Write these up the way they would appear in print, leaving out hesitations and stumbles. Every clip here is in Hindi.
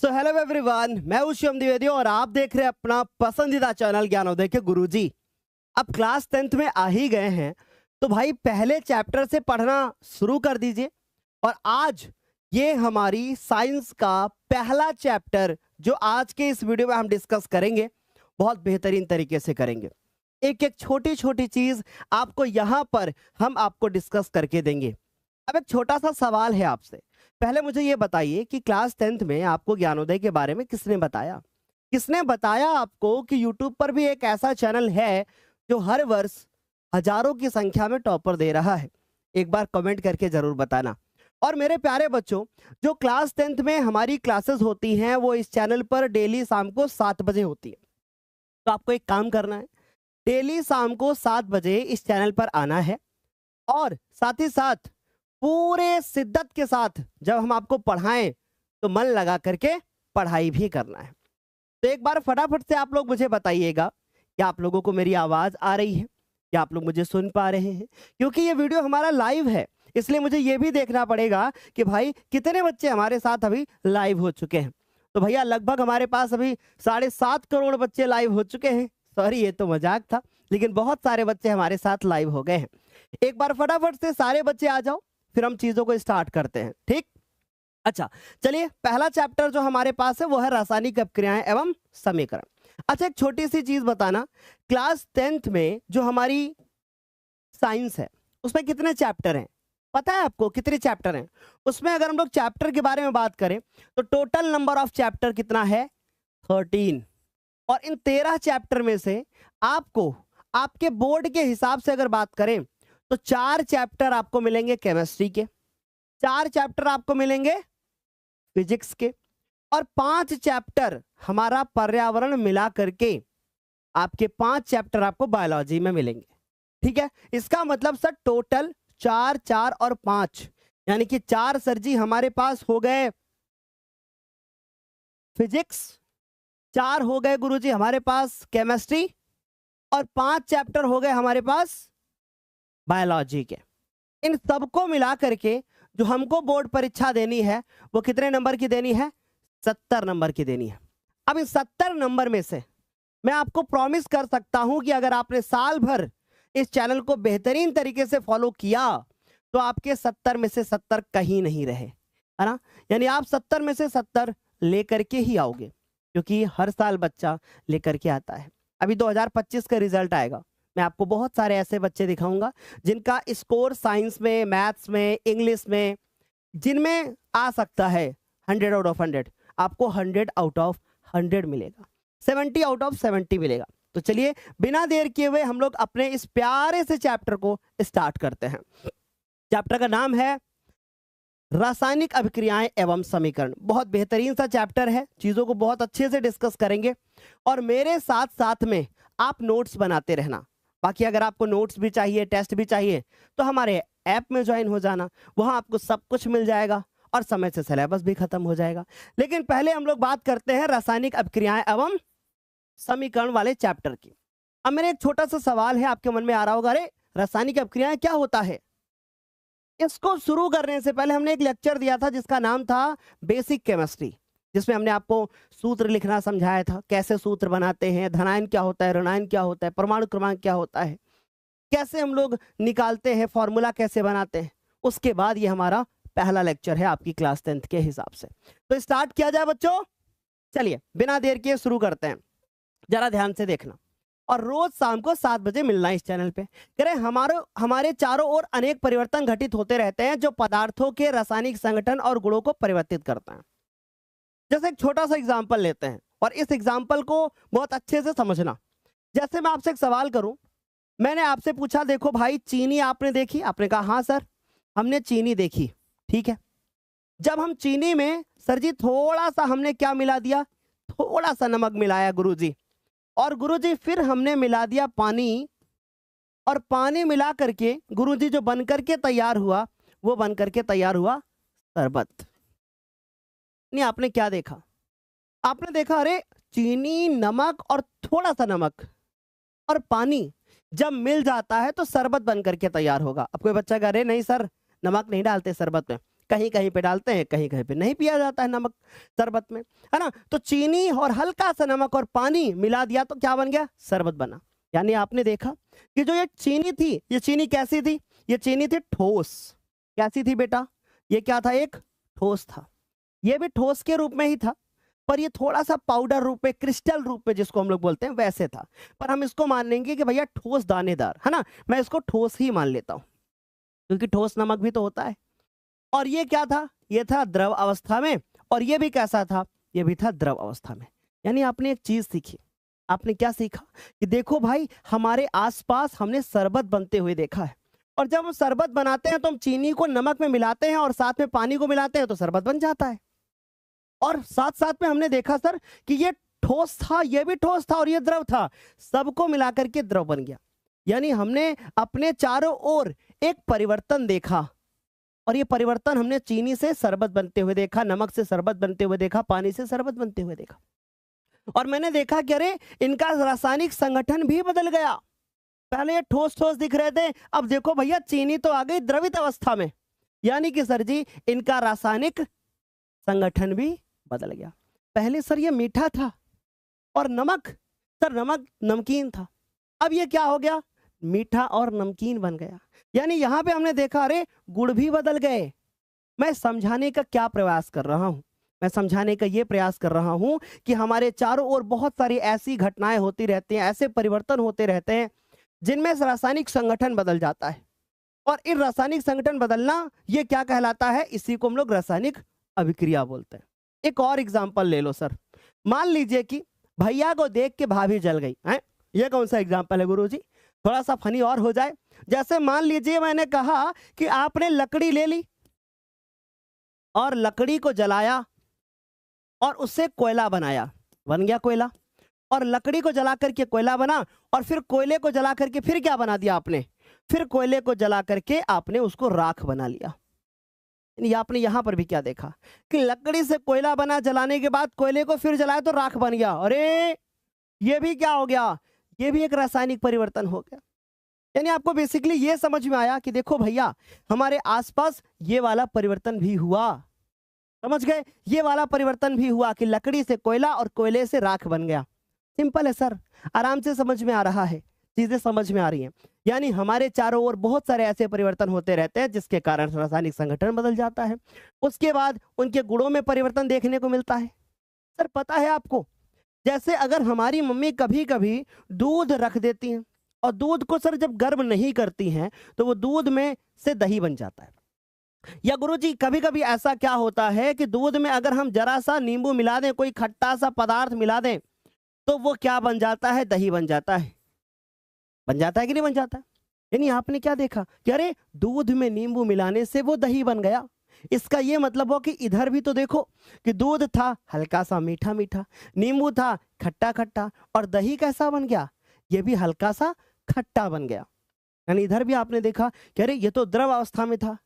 सो हेलो एवरीवन, मैं हूं शिवम द्विवेदी और आप देख रहे हैं अपना पसंदीदा चैनल ज्ञानोदय के गुरुजी। अब क्लास 10th में आ ही गए हैं तो भाई पहले चैप्टर से पढ़ना शुरू कर दीजिए। और आज ये हमारी साइंस का पहला चैप्टर जो आज के इस वीडियो में हम डिस्कस करेंगे, बहुत बेहतरीन तरीके से करेंगे। एक एक छोटी छोटी चीज आपको यहाँ पर हम आपको डिस्कस करके देंगे। अब एक छोटा सा सवाल है आपसे, पहले मुझे ये बताइए कि क्लास 10th में आपको ज्ञानोदय के बारे में किसने बताया? किसने बताया आपको कि यूट्यूब पर भी एक ऐसा चैनल है जो हर वर्ष हजारों की संख्या में टॉपर दे रहा है? एक बार कमेंट करके जरूर बताना। और मेरे प्यारे बच्चों, जो क्लास 10th में हमारी क्लासेस होती हैं वो इस चैनल पर डेली शाम को 7 बजे होती है। तो आपको एक काम करना है, डेली शाम को 7 बजे इस चैनल पर आना है और साथ ही साथ पूरे शिद्दत के साथ जब हम आपको पढ़ाएं तो मन लगा करके पढ़ाई भी करना है। तो एक बार फटाफट से आप लोग मुझे बताइएगा कि आप लोगों को मेरी आवाज आ रही है, क्या आप लोग मुझे सुन पा रहे हैं? क्योंकि ये वीडियो हमारा लाइव है, इसलिए मुझे ये भी देखना पड़ेगा कि भाई कितने बच्चे हमारे साथ अभी लाइव हो चुके हैं। तो भैया लगभग हमारे पास अभी 7.5 करोड़ बच्चे लाइव हो चुके हैं। सॉरी, ये तो मजाक था, लेकिन बहुत सारे बच्चे हमारे साथ लाइव हो गए हैं। एक बार फटाफट से सारे बच्चे आ जाओ, फिर हम चीजों को स्टार्ट करते हैं। ठीक, अच्छा चलिए, पहला चैप्टर जो हमारे पास है वो है रासायनिक अपक्रियाएं एवं समीकरण। अच्छा, एक छोटी सी चीज बताना, क्लास 10th में जो हमारी साइंस है उसमें कितने चैप्टर हैं? पता है आपको कितने चैप्टर हैं? उसमें अगर हम लोग चैप्टर के बारे में बात करें तो टोटल नंबर ऑफ चैप्टर कितना है? 13। और इन 13 चैप्टर में से आपको आपके बोर्ड के हिसाब से अगर बात करें तो 4 चैप्टर आपको मिलेंगे केमिस्ट्री के, 4 चैप्टर आपको मिलेंगे फिजिक्स के, और 5 चैप्टर हमारा पर्यावरण मिला करके आपके 5 चैप्टर आपको बायोलॉजी में मिलेंगे। ठीक है, इसका मतलब सर टोटल 4, 4 और 5, यानी कि 4 सर जी हमारे पास हो गए फिजिक्स, 4 हो गए गुरुजी हमारे पास केमिस्ट्री, और 5 चैप्टर हो गए हमारे पास बायोलॉजी के। इन सबको मिला करके जो हमको बोर्ड परीक्षा देनी है वो कितने नंबर की देनी है? 70 नंबर की देनी है। अब इस 70 नंबर में से मैं आपको प्रॉमिस कर सकता हूं कि अगर आपने साल भर इस चैनल को बेहतरीन तरीके से फॉलो किया तो आपके 70 में से 70 कहीं नहीं रहे, है ना? यानी आप 70 में से 70 लेकर के ही आओगे, क्योंकि हर साल बच्चा लेकर के आता है। अभी 2025 का रिजल्ट आएगा, मैं आपको बहुत सारे ऐसे बच्चे दिखाऊंगा जिनका स्कोर साइंस में, मैथ्स में, इंग्लिश में, जिनमें आ सकता है 100 आउट ऑफ 100, आपको 100 आउट ऑफ 100 मिलेगा, 70 आउट ऑफ 70 मिलेगा। तो चलिए बिना देर किए हुए हम लोग अपने इस प्यारे से चैप्टर को स्टार्ट करते हैं। चैप्टर का नाम है रासायनिक अभिक्रियाएं एवं समीकरण। बहुत बेहतरीन सा चैप्टर है, चीजों को बहुत अच्छे से डिस्कस करेंगे और मेरे साथ साथ में आप नोट्स बनाते रहना। बाकी अगर आपको नोट्स भी चाहिए, टेस्ट भी चाहिए, तो हमारे ऐप में ज्वाइन हो जाना, वहां आपको सब कुछ मिल जाएगा और समय से सिलेबस भी खत्म हो जाएगा। लेकिन पहले हम लोग बात करते हैं रासायनिक अभिक्रियाएं एवं समीकरण वाले चैप्टर की। अब मेरे एक छोटा सा सवाल है, आपके मन में आ रहा होगा, अरे रासायनिक अभिक्रियाएं क्या होता है? इसको शुरू करने से पहले हमने एक लेक्चर दिया था जिसका नाम था बेसिक केमिस्ट्री, जिसमें हमने आपको सूत्र लिखना समझाया था, कैसे सूत्र बनाते हैं, धनायन क्या होता है, ऋणायन क्या होता है, परमाणु क्रमांक क्या होता है, कैसे हम लोग निकालते हैं, फॉर्मूला कैसे बनाते हैं। उसके बाद ये हमारा पहला लेक्चर है आपकी क्लास 10th के हिसाब से। तो स्टार्ट किया जाए बच्चों, चलिए बिना देर किए शुरू करते हैं। जरा ध्यान से देखना और रोज शाम को 7 बजे मिलना इस चैनल पे। करें हमारे चारों ओर अनेक परिवर्तन घटित होते रहते हैं जो पदार्थों के रासायनिक संगठन और गुणों को परिवर्तित करते हैं। जैसे एक छोटा सा एग्जांपल लेते हैं और इस एग्जांपल को बहुत अच्छे से समझना। जैसे मैं आपसे एक सवाल करूं, मैंने आपसे पूछा देखो भाई चीनी आपने देखी? आपने कहा हाँ सर हमने चीनी देखी। ठीक है, जब हम चीनी में सर जी थोड़ा सा हमने क्या मिला दिया? थोड़ा सा नमक मिलाया गुरुजी, और गुरुजी फिर हमने मिला दिया पानी, और पानी मिला करके गुरुजी जो बन करके तैयार हुआ वो बन करके तैयार हुआ शरबत। नहीं, आपने क्या देखा? आपने देखा अरे चीनी, नमक और थोड़ा सा नमक और पानी जब मिल जाता है तो शरबत बन करके तैयार होगा। अब कोई बच्चा कह रहे नहीं सर नमक नहीं डालते शरबत में, कहीं कहीं पे डालते हैं, कहीं कहीं पे नहीं पिया जाता है नमक शरबत में, है ना। तो चीनी और हल्का सा नमक और पानी मिला दिया तो क्या बन गया, शरबत बना। यानी आपने देखा कि जो ये चीनी थी, ये चीनी कैसी थी, ये चीनी थी ठोस। कैसी थी बेटा, ये क्या था, एक ठोस था। ये भी ठोस के रूप में ही था, पर ये थोड़ा सा पाउडर रूप में, क्रिस्टल रूप में जिसको हम लोग बोलते हैं वैसे था। पर हम इसको मान लेंगे कि भैया ठोस दानेदार, है ना, मैं इसको ठोस ही मान लेता हूं, क्योंकि ठोस नमक भी तो होता है। और ये क्या था, ये था द्रव अवस्था में, और ये भी कैसा था, ये भी था द्रव अवस्था में। यानी आपने एक चीज सीखी, आपने क्या सीखा कि देखो भाई, हमारे आसपास हमने शरबत बनते हुए देखा है, और जब हम शरबत बनाते हैं तो हम चीनी को नमक में मिलाते हैं और साथ में पानी को मिलाते हैं तो शरबत बन जाता है। और साथ साथ में हमने देखा सर कि ये ठोस था, ये भी ठोस था, और ये द्रव था, सबको मिलाकर के द्रव बन गया। यानी हमने अपने चारों ओर एक परिवर्तन देखा, और ये परिवर्तन हमने चीनी से शरबत बनते हुए देखा, नमक से शरबत बनते हुए देखा, पानी से शरबत बनते हुए देखा। और मैंने देखा कि अरे इनका रासायनिक संगठन भी बदल गया। पहले ये ठोस ठोस दिख रहे थे, अब देखो भैया चीनी तो आ गई द्रवित अवस्था में। यानी कि सर जी इनका रासायनिक संगठन भी बदल गया। पहले सर ये मीठा था, और नमक, सर नमक नमकीन था, अब ये क्या हो गया, मीठा और नमकीन बन गया। यानी यहां पे हमने देखा अरे गुड़ भी बदल गए। मैं समझाने का क्या प्रयास कर रहा हूं, मैं समझाने का ये प्रयास कर रहा हूं कि हमारे चारों ओर बहुत सारी ऐसी घटनाएं होती रहती हैं, ऐसे परिवर्तन होते रहते हैं जिनमें रासायनिक संगठन बदल जाता है। और इन रासायनिक संगठन बदलना ये क्या कहलाता है, इसी को हम लोग रासायनिक अभिक्रिया बोलते हैं। एक और एग्जांपल ले लो सर, मान लीजिए कि भैया को देख के भाभी जल गई है, ये कौन सा एग्जांपल है गुरुजी, थोड़ा सा फनी और हो जाए। जैसे मान लीजिए मैंने कहा कि आपने लकड़ी ले ली और लकड़ी को जलाया और उससे कोयला बनाया, बन गया कोयला। और लकड़ी को जला करके कोयला बना, और फिर कोयले को जला करके फिर क्या बना दिया आपने, फिर कोयले को जला करके आपने उसको राख बना लिया। आपने यहां पर भी क्या देखा कि लकड़ी से कोयला बना, जलाने के बाद कोयले को फिर जलाया तो राख बन गया। अरे ये भी क्या हो गया, ये भी एक रासायनिक परिवर्तन हो गया। यानी आपको बेसिकली ये समझ में आया कि देखो भैया हमारे आसपास ये वाला परिवर्तन भी हुआ, समझ गए, ये वाला परिवर्तन भी हुआ कि लकड़ी से कोयला और कोयले से राख बन गया। सिंपल है सर, आराम से समझ में आ रहा है, चीजें समझ में आ रही हैं। यानी हमारे चारों ओर बहुत सारे ऐसे परिवर्तन होते रहते हैं जिसके कारण रासायनिक संगठन बदल जाता है, उसके बाद उनके गुणों में परिवर्तन देखने को मिलता है। सर पता है आपको, जैसे अगर हमारी मम्मी कभी कभी दूध रख देती हैं और दूध को सर जब गर्म नहीं करती हैं तो वो दूध में से दही बन जाता है। या गुरुजी कभी कभी ऐसा क्या होता है कि दूध में अगर हम जरा सा नींबू मिला दें, कोई खट्टा सा पदार्थ मिला दें, तो वो क्या बन जाता है, दही बन जाता है। बन जाता है कि नहीं बन जाता? यानी आपने क्या देखा कि अरे दूध में नींबू मिलाने से वो दही बन गया। इसका ये मतलब हो कि इधर भी तो देखो कि दूध था हल्का सा मीठा मीठा, नींबू था खट्टा खट्टा, और दही कैसा बन गया, ये भी हल्का सा खट्टा बन गया। यानी इधर भी आपने देखा कि अरे ये तो द्रव अवस्था में था,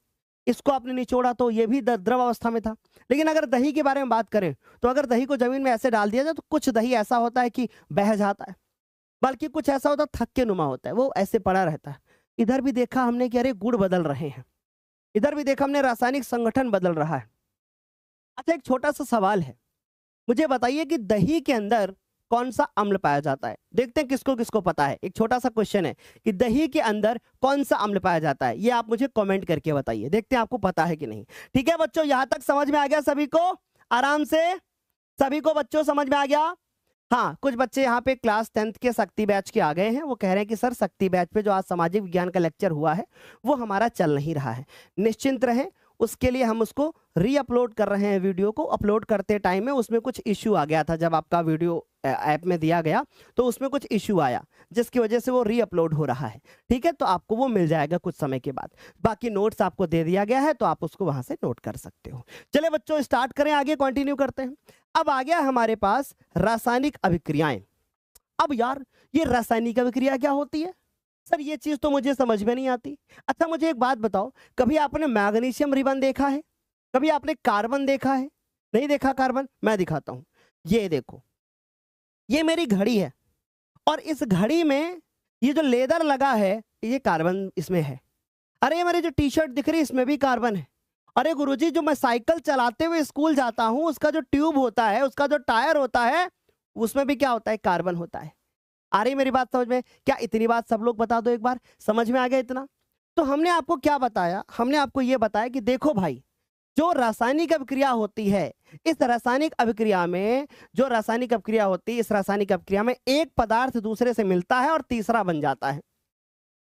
इसको आपने निचोड़ा तो ये भी द्रव अवस्था में था। लेकिन अगर दही के बारे में बात करें तो अगर दही को जमीन में ऐसे डाल दिया जाए तो कुछ दही ऐसा होता है कि बह जाता है, बल्कि कुछ ऐसा होता है थक्के नुमा होता है, वो ऐसे पड़ा रहता है। इधर भी देखा हमने कि अरे गुड़ बदल रहे हैं, इधर भी देखा हमने रासायनिक संगठन बदल रहा है। अच्छा एक छोटा सा सवाल है, मुझे बताइए कि दही के अंदर कौन सा अम्ल पाया जाता है? देखते हैं किसको किसको पता है। एक छोटा सा क्वेश्चन है कि दही के अंदर कौन सा अम्ल पाया जाता है, ये आप मुझे कमेंट करके बताइए, देखते हैं आपको पता है कि नहीं। ठीक है बच्चों, यहां तक समझ में आ गया सभी को? आराम से सभी को बच्चों समझ में आ गया? हाँ, कुछ बच्चे यहाँ पे क्लास 10th के शक्ति बैच के आ गए हैं, वो कह रहे हैं कि सर शक्ति बैच पे जो आज सामाजिक विज्ञान का लेक्चर हुआ है वो हमारा चल नहीं रहा है। निश्चिंत रहें, उसके लिए हम उसको री अपलोड कर रहे हैं। वीडियो को अपलोड करते टाइम में उसमें कुछ इश्यू आ गया था, जब आपका वीडियो ऐप में दिया गया तो उसमें कुछ इश्यू आया जिसकी वजह से वो री अपलोड हो रहा है। ठीक है, तो आपको वो मिल जाएगा कुछ समय के बाद। बाकी नोट्स आपको दे दिया गया है तो आप उसको वहां से नोट कर सकते हो। चले बच्चों स्टार्ट करें, आगे कंटिन्यू करते हैं। अब आ गया हमारे पास रासायनिक अभिक्रियाएं। अब यार ये रासायनिक अभिक्रिया क्या होती है सर, ये चीज तो मुझे समझ में नहीं आती। अच्छा मुझे एक बात बताओ, कभी आपने मैग्नीशियम रिबन देखा है? कभी आपने कार्बन देखा है? नहीं देखा कार्बन? मैं दिखाता हूं, ये देखो, ये मेरी घड़ी है और इस घड़ी में ये जो लेदर लगा है ये कार्बन इसमें है। अरे ये मेरी जो टी शर्ट दिख रही है इसमें भी कार्बन है, अरे गुरुजी, जो मैं साइकिल चलाते हुए स्कूल जाता हूं, उसका जो ट्यूब होता है, उसका जो टायर होता है, उसमें भी क्या होता है? कार्बन होता है। आ रही मेरी बात समझ में? क्या इतनी बात सब लोग बता दो एक बार, समझ में आ गया इतना? तो हमने आपको क्या बताया? हमने आपको यह बताया कि देखो भाई, जो रासायनिक अभिक्रिया होती है, इस रासायनिक अभिक्रिया में जो रासायनिक अभिक्रिया होती है, इस रासायनिक अभिक्रिया में एक पदार्थ दूसरे से मिलता है और तीसरा बन जाता है,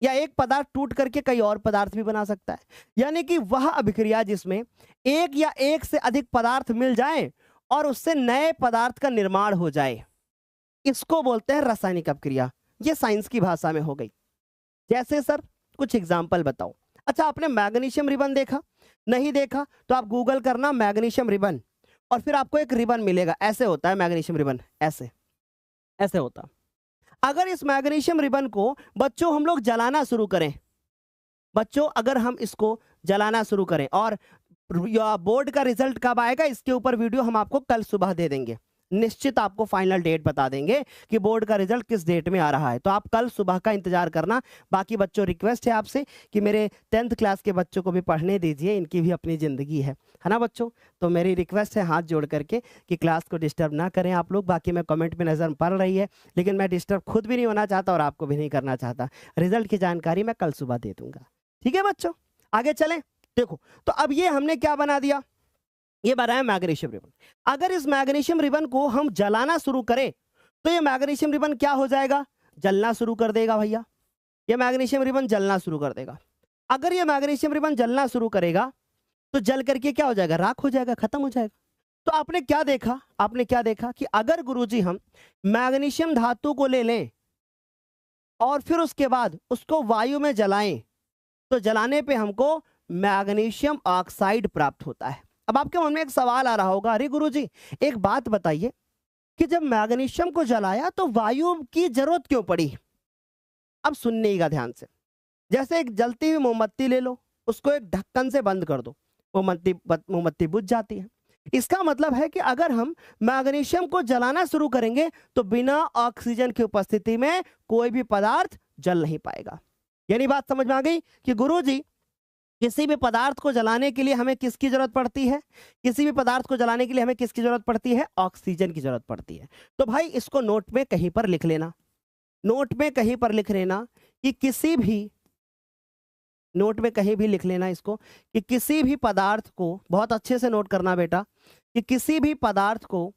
या एक पदार्थ टूट करके कई और पदार्थ भी बना सकता है। यानी कि वह अभिक्रिया जिसमें एक या एक से अधिक पदार्थ मिल जाए और उससे नए पदार्थ का निर्माण हो जाए, इसको बोलते हैं रासायनिक अभिक्रिया। ये साइंस की भाषा में हो गई। जैसे सर कुछ एग्जाम्पल बताओ। अच्छा, आपने मैग्नीशियम रिबन देखा? नहीं देखा तो आप गूगल करना मैग्नीशियम रिबन, और फिर आपको एक रिबन मिलेगा, ऐसे होता है मैग्नीशियम रिबन, ऐसे ऐसे होता। अगर इस मैग्नीशियम रिबन को बच्चों हम लोग जलाना शुरू करें, बच्चों अगर हम इसको जलाना शुरू करें, और बोर्ड का रिजल्ट कब आएगा इसके ऊपर वीडियो हम आपको कल सुबह दे देंगे, निश्चित आपको फाइनल डेट बता देंगे कि बोर्ड का रिजल्ट किस डेट में आ रहा है, तो आप कल सुबह का इंतजार करना। बाकी बच्चों, रिक्वेस्ट है आपसे कि मेरे 10th क्लास के बच्चों को भी पढ़ने दीजिए, इनकी भी अपनी ज़िंदगी है ना बच्चों? तो मेरी रिक्वेस्ट है हाथ जोड़ करके कि क्लास को डिस्टर्ब ना करें आप लोग। बाकी मैं कमेंट में नज़र पड़ रही है, लेकिन मैं डिस्टर्ब खुद भी नहीं होना चाहता और आपको भी नहीं करना चाहता। रिजल्ट की जानकारी मैं कल सुबह दे दूंगा, ठीक है बच्चों? आगे चलें। देखो, तो अब ये हमने क्या बना दिया? ये बनाया मैग्नीशियम रिबन। अगर इस मैग्नीशियम रिबन को हम जलाना शुरू करें तो ये मैग्नीशियम रिबन क्या हो जाएगा? जलना शुरू कर देगा भैया। ये मैग्नीशियम रिबन जलना शुरू कर देगा। अगर ये मैग्नीशियम रिबन जलना शुरू करेगा तो जल करके क्या हो जाएगा? राख हो जाएगा, खत्म हो जाएगा। तो आपने क्या देखा? आपने क्या देखा कि अगर गुरुजी हम मैग्नीशियम धातु को ले लें और फिर उसके बाद उसको वायु में जलाएं, तो जलाने पे हमको मैग्नीशियम ऑक्साइड प्राप्त होता है। अब आपके मन में एक सवाल आ रहा होगा, अरे गुरुजी एक बात बताइए कि जब मैग्नीशियम को जलाया तो वायु की जरूरत क्यों पड़ी? अब सुनने का ध्यान से। जैसे एक जलती हुई मोमबत्ती ले लो, उसको एक ढक्कन से बंद कर दो, मोमबत्ती बुझ जाती है। इसका मतलब है कि अगर हम मैग्नीशियम को जलाना शुरू करेंगे तो बिना ऑक्सीजन की उपस्थिति में कोई भी पदार्थ जल नहीं पाएगा। यानी बात समझ में आ गई कि गुरुजी किसी भी पदार्थ को जलाने के लिए हमें किसकी जरूरत पड़ती है? किसी भी पदार्थ को जलाने के लिए हमें किसकी जरूरत पड़ती है? ऑक्सीजन की जरूरत पड़ती है। तो भाई इसको नोट में कहीं पर लिख लेना, नोट में कहीं पर लिख लेना कि किसी भी, नोट में कहीं भी लिख लेना इसको कि किसी भी पदार्थ को, बहुत अच्छे से नोट करना बेटा, कि किसी भी पदार्थ को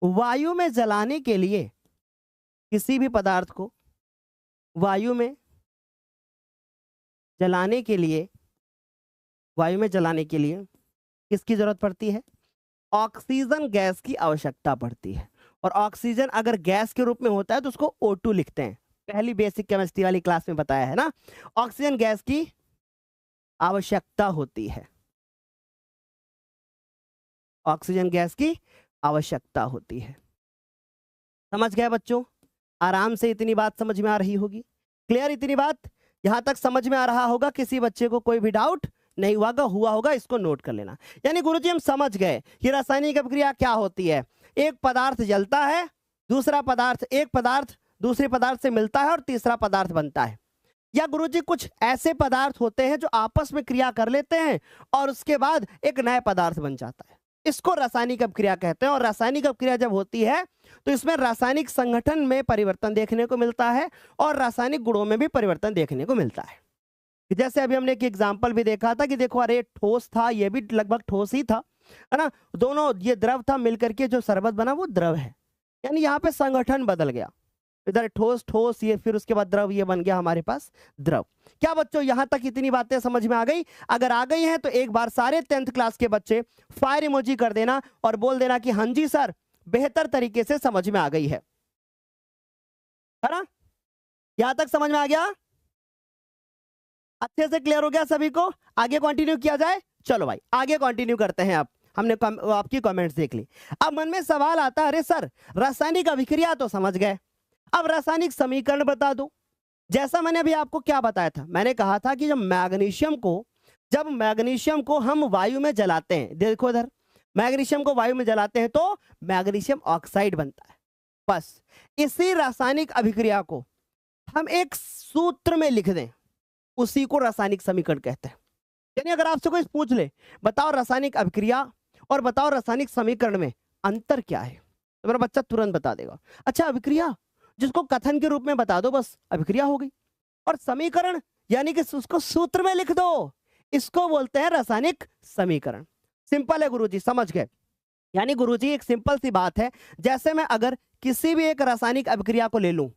वायु में जलाने के लिए, किसी भी पदार्थ को वायु में जलाने के लिए, वायु में जलाने के लिए किसकी जरूरत पड़ती है? ऑक्सीजन गैस की आवश्यकता पड़ती है। और ऑक्सीजन अगर गैस के रूप में होता है तो उसको O2 लिखते हैं, पहली बेसिक केमिस्ट्री वाली क्लास में बताया है ना। ऑक्सीजन गैस की आवश्यकता होती है, ऑक्सीजन गैस की आवश्यकता होती है। समझ गए बच्चों? आराम से इतनी बात समझ में आ रही होगी, क्लियर? इतनी बात यहां तक समझ में आ रहा होगा? किसी बच्चे को कोई भी डाउट नहीं हुआ होगा, इसको नोट कर लेना। यानी गुरुजी हम समझ गए कि रासायनिक अभिक्रिया क्या होती है। एक पदार्थ जलता है, दूसरा पदार्थ, एक पदार्थ दूसरे पदार्थ से मिलता है और तीसरा पदार्थ बनता है। या गुरुजी कुछ ऐसे पदार्थ होते हैं जो आपस में क्रिया कर लेते हैं और उसके बाद एक नया पदार्थ बन जाता है, इसको रासायनिक अभिक्रिया कहते हैं। और रासायनिक अभिक्रिया जब होती है तो इसमें रासायनिक संगठन में परिवर्तन देखने को मिलता है और रासायनिक गुणों में भी परिवर्तन देखने को मिलता है। जैसे अभी हमने एक एग्जाम्पल भी देखा था कि देखो, अरे ठोस था, ये भी लगभग ठोस ही था, है ना, दोनों ये द्रव था, मिलकर के जो शरबत बना वो द्रव है। यानी यहाँ पे संगठन बदल गया, इधर ठोस ठोस, ये फिर उसके बाद द्रव, ये बन गया हमारे पास द्रव। क्या बच्चों यहां तक इतनी बातें समझ में आ गई? अगर आ गई हैं तो एक बार सारे 10th क्लास के बच्चे फायर इमोजी कर देना और बोल देना कि हाँ जी सर, बेहतर तरीके से समझ में आ गई है ना? यहां तक समझ में आ गया? अच्छे से क्लियर हो गया सभी को? आगे कंटिन्यू किया जाए? चलो भाई आगे कंटिन्यू करते हैं। अब हमने आपकी कमेंट्स देख ली। अब मन में सवाल आता है, अरे सर रासायनिक अभिक्रिया तो समझ गए, अब रासायनिक समीकरण बता दो। जैसा मैंने अभी आपको क्या बताया था, मैंने कहा था कि जब मैग्नीशियम को हम वायु में जलाते हैं, देखो इधर, मैग्नीशियम को वायु में जलाते हैं तो मैग्नीशियम ऑक्साइड बनता है। बस इसी रासायनिक अभिक्रिया को हम एक सूत्र में लिख दें, उसी को रासायनिक समीकरण कहते हैं। यानी अगर आपसे कोई पूछ ले बताओ रासायनिक अभिक्रिया और बताओ रासायनिक समीकरण में अंतर क्या है, तो मेरा बच्चा तुरंत बता देगा। अच्छा अभिक्रिया जिसको कथन के रूप में बता दो बस अभिक्रिया हो गई, और समीकरण यानी कि उसको सूत्र में लिख दो, इसको बोलते हैं रासायनिक समीकरण। सिंपल है गुरुजी, समझ गए। यानी गुरुजी एक सिंपल सी बात है, जैसे मैं अगर किसी भी एक रासायनिक अभिक्रिया को ले लूं,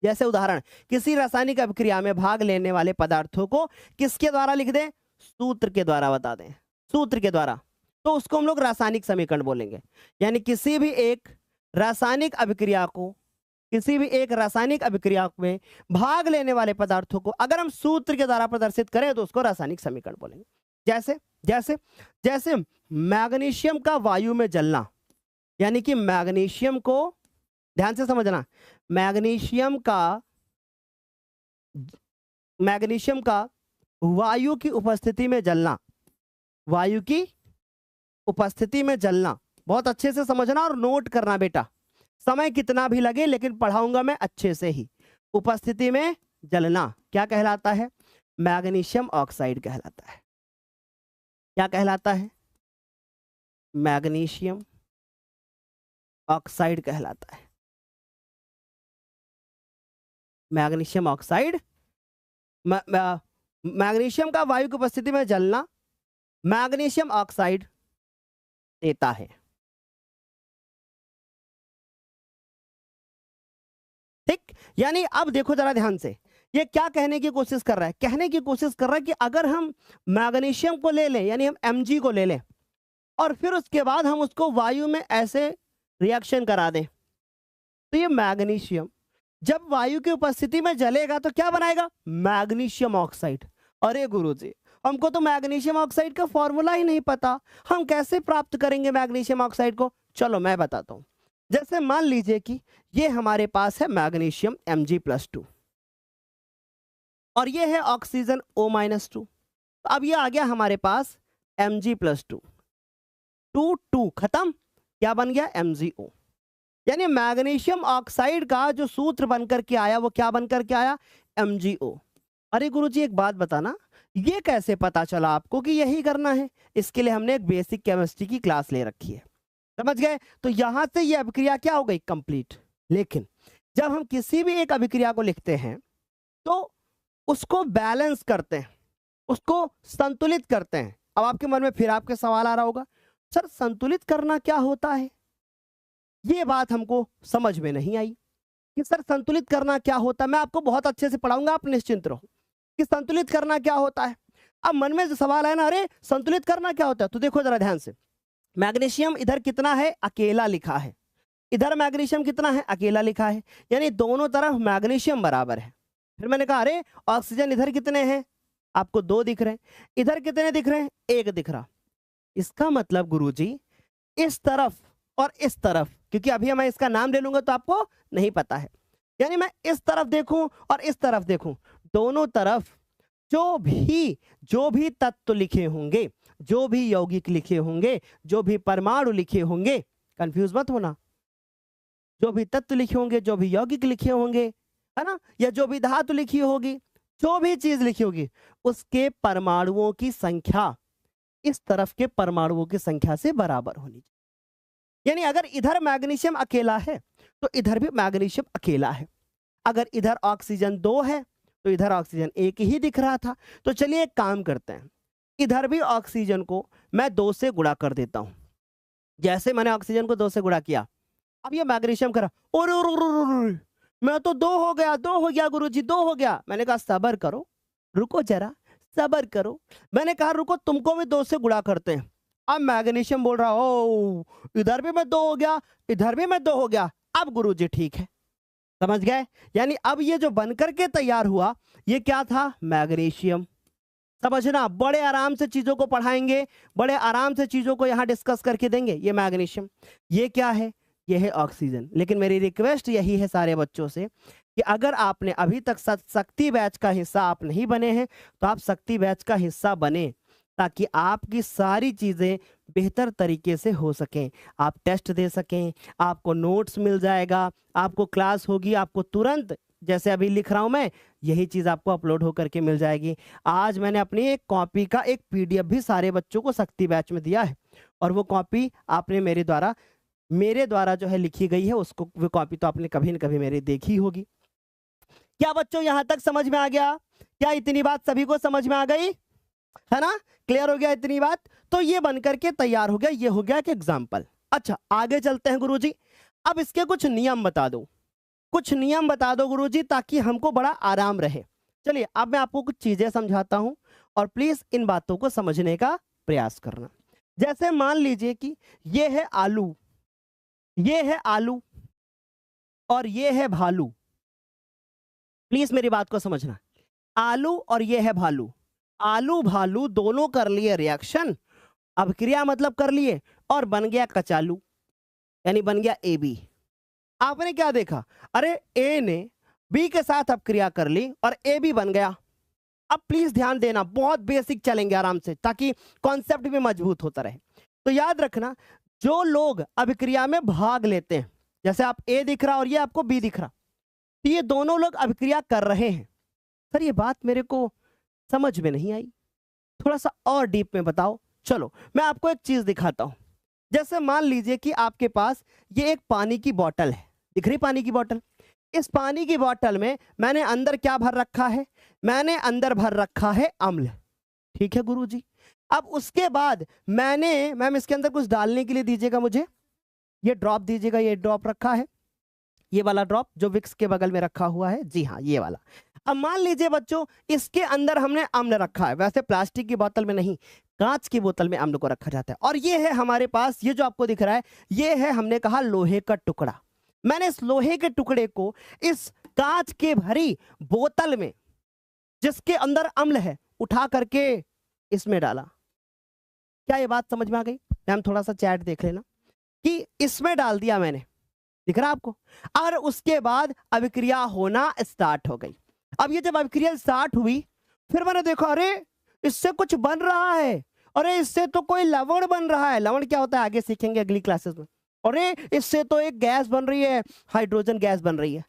जैसे उदाहरण किसी रासायनिक अभिक्रिया में भाग लेने वाले पदार्थों को किसके द्वारा लिख दें, सूत्र के द्वारा बता दें, सूत्र के द्वारा, तो उसको हम लोग रासायनिक समीकरण बोलेंगे। यानी किसी भी एक रासायनिक अभिक्रिया को, किसी भी एक रासायनिक अभिक्रिया में भाग लेने वाले पदार्थों को अगर हम सूत्र के द्वारा प्रदर्शित करें तो उसको रासायनिक समीकरण बोलेंगे। जैसे जैसे जैसे मैग्नीशियम का वायु में जलना, यानी कि मैग्नीशियम को ध्यान से समझना, मैग्नीशियम का वायु की उपस्थिति में जलना, वायु की उपस्थिति में जलना, बहुत अच्छे से समझना और नोट करना बेटा, समय कितना भी लगे लेकिन पढ़ाऊंगा मैं अच्छे से ही। उपस्थिति में जलना क्या कहलाता है, मैग्नीशियम ऑक्साइड कहलाता है। क्या कहलाता है, मैग्नीशियम ऑक्साइड कहलाता है। मैग्नीशियम ऑक्साइड, मैग्नीशियम का वायु की उपस्थिति में जलना मैग्नीशियम ऑक्साइड देता है। ठीक, यानी अब देखो जरा ध्यान से, ये क्या कहने की कोशिश कर रहा है, कहने की कोशिश कर रहा है कि अगर हम मैग्नीशियम को ले लें, यानी हम Mg को ले लें और फिर उसके बाद हम उसको वायु में ऐसे रिएक्शन करा दें, तो ये मैग्नीशियम जब वायु की उपस्थिति में जलेगा तो क्या बनाएगा, मैग्नीशियम ऑक्साइड। अरे गुरुजी हमको तो मैग्नीशियम ऑक्साइड का फॉर्मूला ही नहीं पता, हम कैसे प्राप्त करेंगे मैग्नीशियम ऑक्साइड को। चलो मैं बताता हूं। जैसे मान लीजिए कि ये हमारे पास है मैग्नीशियम Mg+2 और ये है ऑक्सीजन O-2, अब ये आ गया हमारे पास Mg+2, 2 खत्म, क्या बन गया, MgO। यानी मैग्नीशियम ऑक्साइड का जो सूत्र बनकर के आया वो क्या बनकर के आया, MgO। अरे गुरुजी एक बात बताना, ये कैसे पता चला आपको कि यही करना है? इसके लिए हमने एक बेसिक केमिस्ट्री की क्लास ले रखी है, समझ गए। तो यहां से ये अभिक्रिया क्या हो गई, कंप्लीट। लेकिन जब हम किसी भी एक अभिक्रिया को लिखते हैं तो उसको बैलेंस करते हैं, उसको संतुलित करते हैं। अब आपके मन में फिर आपके सवाल आ रहा होगा, सर संतुलित करना क्या होता है? ये बात हमको समझ में नहीं आई कि सर संतुलित करना क्या होता है। मैं आपको बहुत अच्छे से पढ़ाऊंगा, आप निश्चिंत रहो कि संतुलित करना क्या होता है। अब मन में जो सवाल है ना, अरे संतुलित करना क्या होता है, तो देखो जरा ध्यान से, मैग्नीशियम इधर कितना है, अकेला लिखा है, इधर मैग्नीशियम कितना है, अकेला लिखा है, यानी दोनों तरफ मैग्नीशियम बराबर है। फिर मैंने कहा अरे ऑक्सीजन इधर कितने हैं, आपको 2 दिख रहे हैं, इधर कितने दिख रहे हैं, 1 दिख रहा। इसका मतलब गुरुजी इस तरफ और इस तरफ, क्योंकि अभी मैं इसका नाम ले लूंगा तो आपको नहीं पता है, यानी मैं इस तरफ देखूं और इस तरफ देखूं, दोनों तरफ जो भी तत्व लिखे होंगे, जो भी यौगिक लिखे होंगे, जो भी परमाणु लिखे होंगे, कंफ्यूज मत होना, जो भी तत्व लिखे होंगे, जो भी यौगिक लिखे होंगे, है ना, या जो भी धातु लिखी होगी, जो भी चीज लिखी होगी, उसके परमाणुओं की संख्या इस तरफ के परमाणुओं की संख्या से बराबर होनी चाहिए। यानी अगर इधर मैग्नीशियम अकेला है तो इधर भी मैग्नीशियम अकेला है। अगर इधर ऑक्सीजन 2 है तो इधर ऑक्सीजन 1 ही दिख रहा था। तो चलिए एक काम करते हैं, इधर भी ऑक्सीजन को मैं 2 से गुणा कर देता हूं। जैसे मैंने ऑक्सीजन को 2 से गुणा किया, अब ये मैग्नीशियम करा, और मैं तो 2 हो गया गुरुजी, 2 हो गया। मैंने कहा सब्र करो, रुको जरा सब्र करो। मैंने कहा रुको तुमको भी 2 से गुणा करते हैं। अब मैग्नीशियम बोल रहा ओ इधर भी मैं 2 हो गया, इधर भी मैं 2 हो गया। अब गुरुजी ठीक है, समझ गए। यानी अब ये जो बनकर के तैयार हुआ ये क्या था, मैग्नीशियम। समझना, बड़े आराम से चीजों को पढ़ाएंगे, बड़े आराम से चीजों को यहाँ डिस्कस करके देंगे। ये मैग्नीशियम, ये क्या है, ये है ऑक्सीजन। लेकिन मेरी रिक्वेस्ट यही है सारे बच्चों से कि अगर आपने अभी तक शक्ति बैच का हिस्सा आप नहीं बने हैं तो आप शक्ति बैच का हिस्सा बने, ताकि आपकी सारी चीजें बेहतर तरीके से हो सकें, आप टेस्ट दे सकें, आपको नोट्स मिल जाएगा, आपको क्लास होगी, आपको तुरंत जैसे अभी लिख रहा हूं मैं, यही चीज आपको अपलोड होकर के मिल जाएगी। आज मैंने अपनी एक कॉपी का एक पीडीएफ भी सारे बच्चों को शक्ति बैच में दिया है, और वो कॉपी आपने मेरे द्वारा जो है लिखी गई है, उसको वो कॉपी तो आपने कभी न कभी मेरी देखी होगी। क्या बच्चों यहां तक समझ में आ गया? क्या इतनी बात सभी को समझ में आ गई है ना? क्लियर हो गया इतनी बात? तो ये बनकर के तैयार हो गया, ये हो गया एक एग्जाम्पल। अच्छा आगे चलते हैं गुरुजी। अब इसके कुछ नियम बता दो, कुछ नियम बता दो गुरुजी, ताकि हमको बड़ा आराम रहे। चलिए अब मैं आपको कुछ चीजें समझाता हूं, और प्लीज इन बातों को समझने का प्रयास करना। जैसे मान लीजिए कि ये है आलू, ये है आलू और ये है भालू। प्लीज मेरी बात को समझना, आलू और ये है भालू, आलू भालू दोनों कर लिए रिएक्शन, अभिक्रिया मतलब कर लिए, और बन गया कचालू, यानी बन गया ए बी। आपने क्या देखा? अरे ए ने बी के साथ अपक्रिया कर ली और ए बी बन गया। अब प्लीज ध्यान देना, बहुत बेसिक चलेंगे आराम से, ताकि कॉन्सेप्ट भी मजबूत होता रहे। तो याद रखना, जो लोग अभिक्रिया में भाग लेते हैं, जैसे आप ए दिख रहा और ये आपको बी दिख रहा, तो ये दोनों लोग अभिक्रिया कर रहे हैं। सर ये बात मेरे को समझ में नहीं आई, थोड़ा सा और डीप में बताओ। चलो मैं आपको एक चीज दिखाता हूं। जैसे मान लीजिए कि आपके पास ये एक पानी की बोतल है, दिख रही पानी की बोतल? इस पानी की बोतल में मैंने अंदर क्या भर रखा है? मैंने अंदर भर रखा है अम्ल, ठीक है गुरुजी। अब उसके बाद मैम इसके अंदर कुछ डालने के लिए दीजिएगा मुझे, ये ड्रॉप दीजिएगा, ये ड्रॉप रखा है, ये वाला ड्रॉप जो विक्स के बगल में रखा हुआ है, जी हाँ ये वाला। अब मान लीजिए बच्चों, इसके अंदर हमने अम्ल रखा है, वैसे प्लास्टिक की बोतल में नहीं, कांच की बोतल में अम्ल को रखा जाता है। और ये है हमारे पास, ये जो आपको दिख रहा है, ये है हमने कहा लोहे का टुकड़ा। मैंने इस लोहे के टुकड़े को इस कांच के भरी बोतल में, जिसके अंदर अम्ल है, उठा करके इसमें डाला। क्या ये बात समझ में आ गई? मैम थोड़ा सा चैट देख लेना, कि इसमें डाल दिया मैंने, दिख रहा आपको? और उसके बाद अभिक्रिया होना स्टार्ट हो गई। अब ये जब अभिक्रिया स्टार्ट हुई, फिर मैंने देखा अरे इससे कुछ बन रहा है, अरे इससे तो कोई लवण बन रहा है। लवण क्या होता है आगे सीखेंगे अगली क्लासेस में। अरे इससे तो एक गैस बन रही है, हाइड्रोजन गैस बन रही है।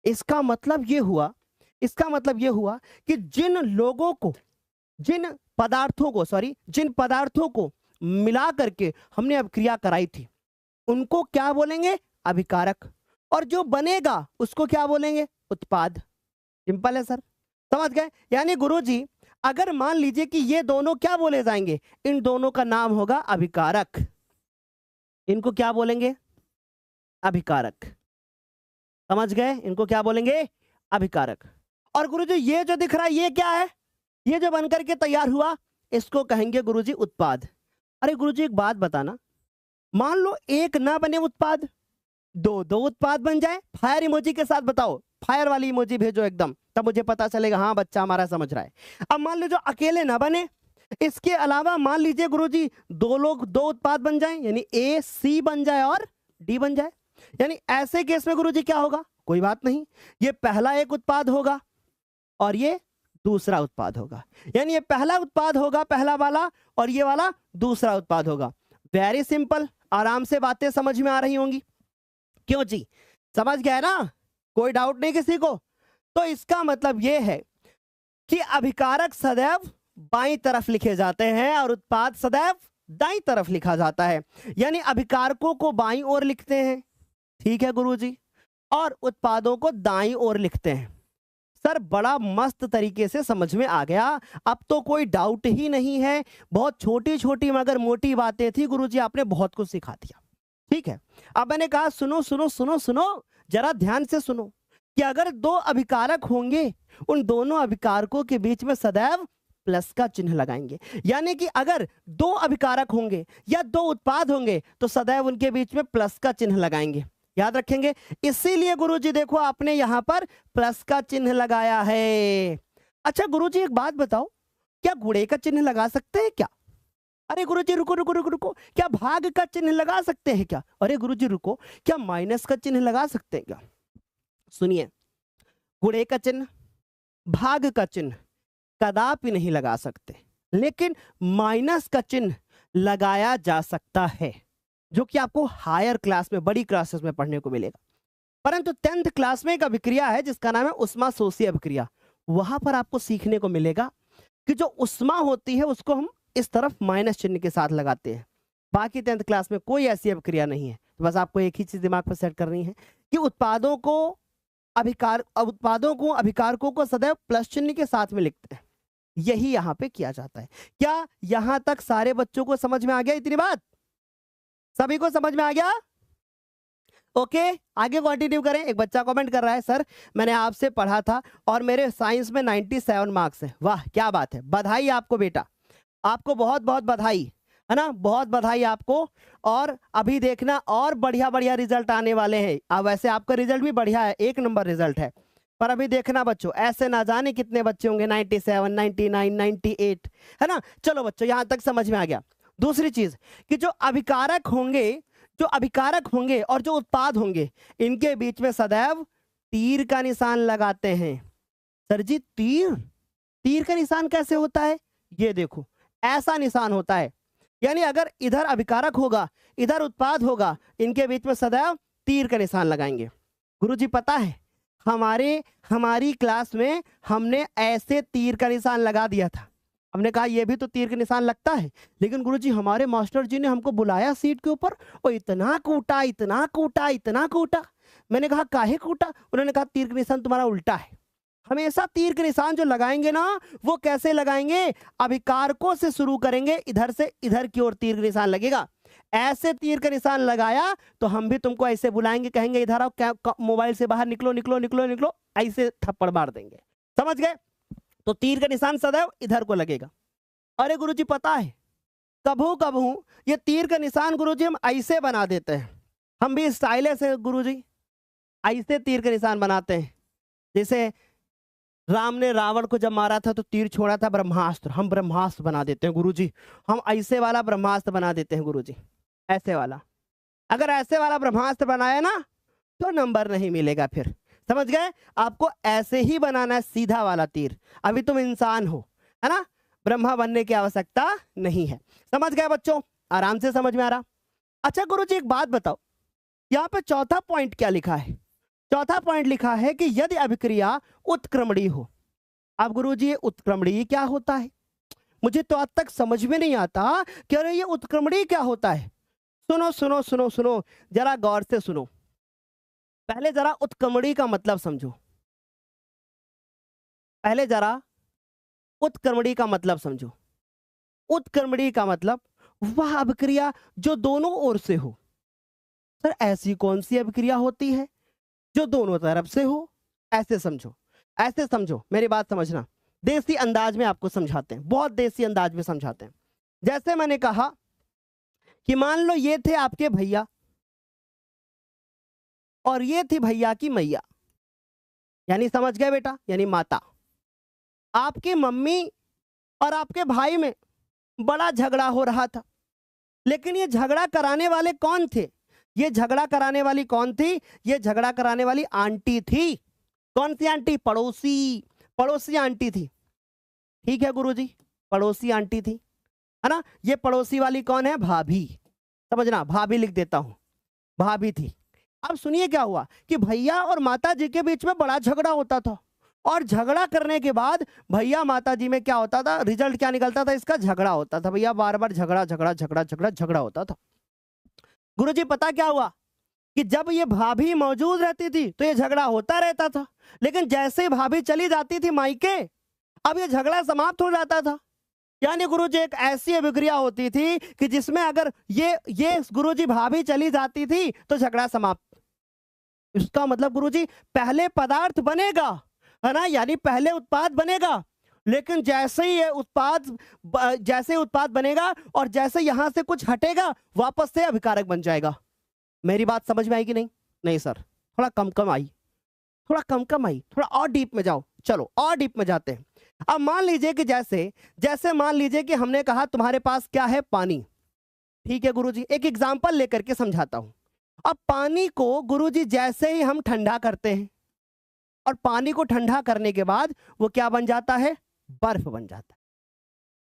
इसका मतलब ये हुआ, कि जिन लोगों को, जिन पदार्थों को मिला करके हमने अभिक्रिया कराई थी, उनको क्या बोलेंगे? अभिकारक। और जो बनेगा उसको क्या बोलेंगे? उत्पाद। सिंपल है सर, समझ गए? यानी गुरुजी अगर मान लीजिए कि ये दोनों क्या बोले जाएंगे, इन दोनों का नाम होगा अभिकारक। इनको क्या बोलेंगे? अभिकारक। समझ गए? इनको क्या बोलेंगे? अभिकारक। और गुरुजी ये जो दिख रहा है ये क्या है? ये जो बनकर के तैयार हुआ, इसको कहेंगे गुरुजी उत्पाद। अरे गुरुजी एक बात बताना, मान लो एक ना बने उत्पाद, दो उत्पाद बन जाए, फायर इमोजी के साथ बताओ, फायर वाली इमोजी भेजो एकदम, तब मुझे पता चलेगा हाँ बच्चा हमारा समझ रहा है। अब मान लीजिए अकेले ना बने, इसके अलावा मान लीजिए गुरुजी दो उत्पाद बन जाए, यानी ए सी बन जाए और डी बन जाए। यानी ऐसे केस में गुरुजी क्या होगा? कोई बात नहीं, ये पहला एक उत्पाद होगा और ये दूसरा उत्पाद होगा। यानी ये पहला उत्पाद होगा, पहला वाला, और ये वाला दूसरा उत्पाद होगा। वेरी सिंपल, आराम से बातें समझ में आ रही होंगी। क्यों जी, समझ गए ना? कोई डाउट नहीं किसी को? तो इसका मतलब यह है कि अभिकारक सदैव बाईं तरफ लिखे जाते हैं और उत्पाद सदैव दाईं तरफ लिखा जाता है। यानी अभिकारकों को बाईं ओर लिखते हैं, ठीक है गुरुजी, और उत्पादों को दाईं ओर लिखते हैं। सर बड़ा मस्त तरीके से समझ में आ गया, अब तो कोई डाउट ही नहीं है। बहुत छोटी छोटी मगर मोटी बातें थी गुरुजी, आपने बहुत कुछ सिखा दिया। ठीक है, अब मैंने कहा सुनो सुनो सुनो सुनो, जरा ध्यान से सुनो, कि अगर दो अभिकारक होंगे, उन दोनों अभिकारकों के बीच में सदैव प्लस का चिन्ह लगाएंगे। यानी कि अगर दो अभिकारक होंगे या दो उत्पाद होंगे तो सदैव उनके बीच में प्लस का चिन्ह लगाएंगे, याद रखेंगे। इसीलिए गुरुजी देखो आपने यहां पर प्लस का चिन्ह लगाया है। अच्छा गुरुजी एक बात बताओ, क्या गुणे का चिन्ह लगा सकते हैं क्या? अरे गुरुजी रुको रुको रुको रुको, क्या भाग का चिन्ह लगा सकते हैं क्या? अरे गुरुजी रुको, क्या माइनस का चिन्ह लगा सकते हैं क्या? सुनिए, गुणे का चिन्ह, भाग का चिन्ह कदापि नहीं लगा सकते, लेकिन माइनस का चिन्ह लगाया जा सकता है, जो कि आपको हायर क्लास में, बड़ी क्लासेस में पढ़ने को मिलेगा। परंतु 10th क्लास में एक अभिक्रिया है जिसका नाम है उष्माशोषी अभिक्रिया। वहां पर आपको सीखने को मिलेगा कि जो उष्मा होती है उसको हम इस तरफ माइनस चिन्ह के साथ लगाते हैं। बाकी 10th क्लास में कोई ऐसी अभिक्रिया नहीं है। तो बस आपको एक ही चीज दिमाग पर सेट करनी है कि उत्पादों को अभिकारकों को सदैव प्लस चिन्ह के साथ में लिखते हैं। यही यहां पे किया जाता है। क्या यहां तक सारे बच्चों को समझ में आ गया? इतनी बात सभी को समझ में आ गया? ओके, आगे कंटिन्यू करें। एक बच्चा कमेंट कर रहा है, सर मैंने आपसे पढ़ा था और मेरे साइंस में 97 मार्क्स है। वाह क्या बात है, बधाई आपको बेटा, आपको बहुत बहुत बधाई, है ना, बहुत बधाई आपको। और अभी देखना और बढ़िया बढ़िया रिजल्ट आने वाले हैं। अब वैसे आपका रिजल्ट भी बढ़िया है, 1 नंबर रिजल्ट है, पर अभी देखना बच्चों, ऐसे ना जाने कितने बच्चे होंगे 97, 99, 98, है ना। चलो बच्चों यहां तक समझ में आ गया। दूसरी चीज कि जो अभिकारक होंगे और जो उत्पाद होंगे, इनके बीच में सदैव तीर का निशान लगाते हैं। सर जी तीर का निशान कैसे होता है? ये देखो, ऐसा निशान होता है। यानी अगर इधर अभिकारक होगा, इधर उत्पाद होगा, इनके बीच में सदैव तीर का निशान लगाएंगे। गुरुजी पता है हमारी क्लास में हमने ऐसे तीर का निशान लगा दिया था। हमने कहा ये भी तो तीर का निशान लगता है, लेकिन गुरुजी हमारे मास्टर जी ने हमको बुलाया सीट के ऊपर और इतना कूटा। मैंने कहा काहे कूटा? उन्होंने कहा तीर का निशान तुम्हारा उल्टा है। हमेशा तीर के निशान जो लगाएंगे ना, वो कैसे लगाएंगे? अभिकारकों से शुरू करेंगे, इधर से इधर की ओर तीर का निशान लगेगा। ऐसे तीर का निशान लगाया तो हम भी तुमको ऐसे बुलाएंगे, कहेंगे इधर आओ, मोबाइल से बाहर निकलो, ऐसे थप्पड़ मार देंगे। समझ गए? तो तीर का निशान सदैव इधर को लगेगा। अरे गुरुजी पता है कभू ये तीर का निशान गुरुजी हम ऐसे बना देते हैं। हम भी स्टाइल से गुरुजी ऐसे तीर का निशान बनाते हैं। जैसे राम ने रावण को जब मारा था तो तीर छोड़ा था ब्रह्मास्त्र, हम ब्रह्मास्त्र बना देते हैं गुरुजी। हम ऐसे वाला ब्रह्मास्त्र बना देते हैं गुरुजी, ऐसे वाला। अगर ऐसे वाला ब्रह्मास्त्र बनाया ना तो नंबर नहीं मिलेगा फिर। समझ गए? आपको ऐसे ही बनाना है, सीधा वाला तीर। अभी तुम इंसान हो, है ना, ब्रह्मा बनने की आवश्यकता नहीं है। समझ गए बच्चों? आराम से समझ में आ रहा? अच्छा गुरुजी एक बात बताओ, यहाँ पे चौथा पॉइंट क्या लिखा है? चौथा पॉइंट लिखा है कि यदि अभिक्रिया उत्क्रमणीय हो। अब गुरुजी उत्क्रमणीय क्या होता है? मुझे तो आज तक समझ में नहीं आता कि अरे ये उत्क्रमणीय क्या होता है। सुनो जरा गौर से सुनो। पहले जरा उत्क्रमणीय का मतलब समझो। उत्क्रमणीय का मतलब वह अभिक्रिया जो दोनों ओर से हो। सर ऐसी कौन सी अभिक्रिया होती है जो दोनों तरफ से हो? ऐसे समझो, मेरी बात समझना। देसी अंदाज में आपको समझाते हैं, बहुत देसी अंदाज में समझाते हैं। जैसे मैंने कहा कि मान लो ये थे आपके भैया और ये थी भैया की मैया, यानी समझ गए बेटा, यानी माता। आपकी मम्मी और आपके भाई में बड़ा झगड़ा हो रहा था, लेकिन ये झगड़ा कराने वाले कौन थे? ये झगड़ा कराने वाली कौन थी? ये झगड़ा कराने वाली आंटी थी। कौन सी आंटी? पड़ोसी आंटी थी। ठीक है गुरुजी, पड़ोसी आंटी थी, है ना। ये पड़ोसी वाली कौन है? भाभी। समझना, भाभी लिख देता हूं, भाभी थी। अब सुनिए क्या हुआ कि भैया और माता जी के बीच में बड़ा झगड़ा होता था, और झगड़ा करने के बाद भैया माता जी में क्या होता था? रिजल्ट क्या निकलता था इसका? झगड़ा होता था। भैया बार बार झगड़ा होता था। गुरुजी पता क्या हुआ कि जब ये भाभी मौजूद रहती थी तो ये झगड़ा होता रहता था, लेकिन जैसे ही भाभी चली जाती थी मायके, अब ये झगड़ा समाप्त हो जाता था। यानी गुरुजी एक ऐसी अभिक्रिया होती थी कि जिसमें अगर ये गुरुजी भाभी चली जाती थी तो झगड़ा समाप्त। इसका मतलब गुरुजी पहले पदार्थ बनेगा, है ना, यानी पहले उत्पाद बनेगा, लेकिन जैसे ही ये उत्पाद बनेगा और जैसे यहां से कुछ हटेगा वापस से अभिकारक बन जाएगा। मेरी बात समझ में आई कि नहीं? नहीं सर, थोड़ा कम आई, थोड़ा और डीप में जाओ। चलो और डीप में जाते हैं। अब मान लीजिए कि जैसे मान लीजिए कि हमने कहा तुम्हारे पास क्या है? पानी। ठीक है गुरुजी, एक एग्जांपल लेकर के समझाता हूं। अब पानी को गुरुजी जैसे ही हम ठंडा करते हैं, और पानी को ठंडा करने के बाद वो क्या बन जाता है? बर्फ बन जाता है।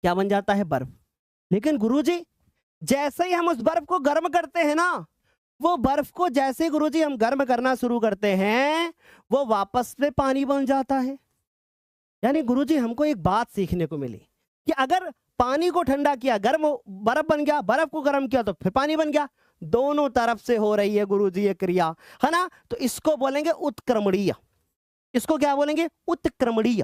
क्या बन जाता है? बर्फ। लेकिन गुरुजी जैसे ही हम उस बर्फ को गर्म करते हैं ना, वो बर्फ को जैसे गुरुजी हम गर्म करना शुरू करते हैं वो वापस से पानी बन जाता है। यानी गुरुजी हमको एक बात सीखने को मिली कि अगर पानी को ठंडा किया गर्म बर्फ बन गया, बर्फ को गर्म किया तो फिर पानी बन गया, दोनों तरफ से हो रही है गुरुजी ये क्रिया, है ना। तो इसको बोलेंगे उत्क्रमणीय। इसको क्या बोलेंगे? उत्क्रमणीय।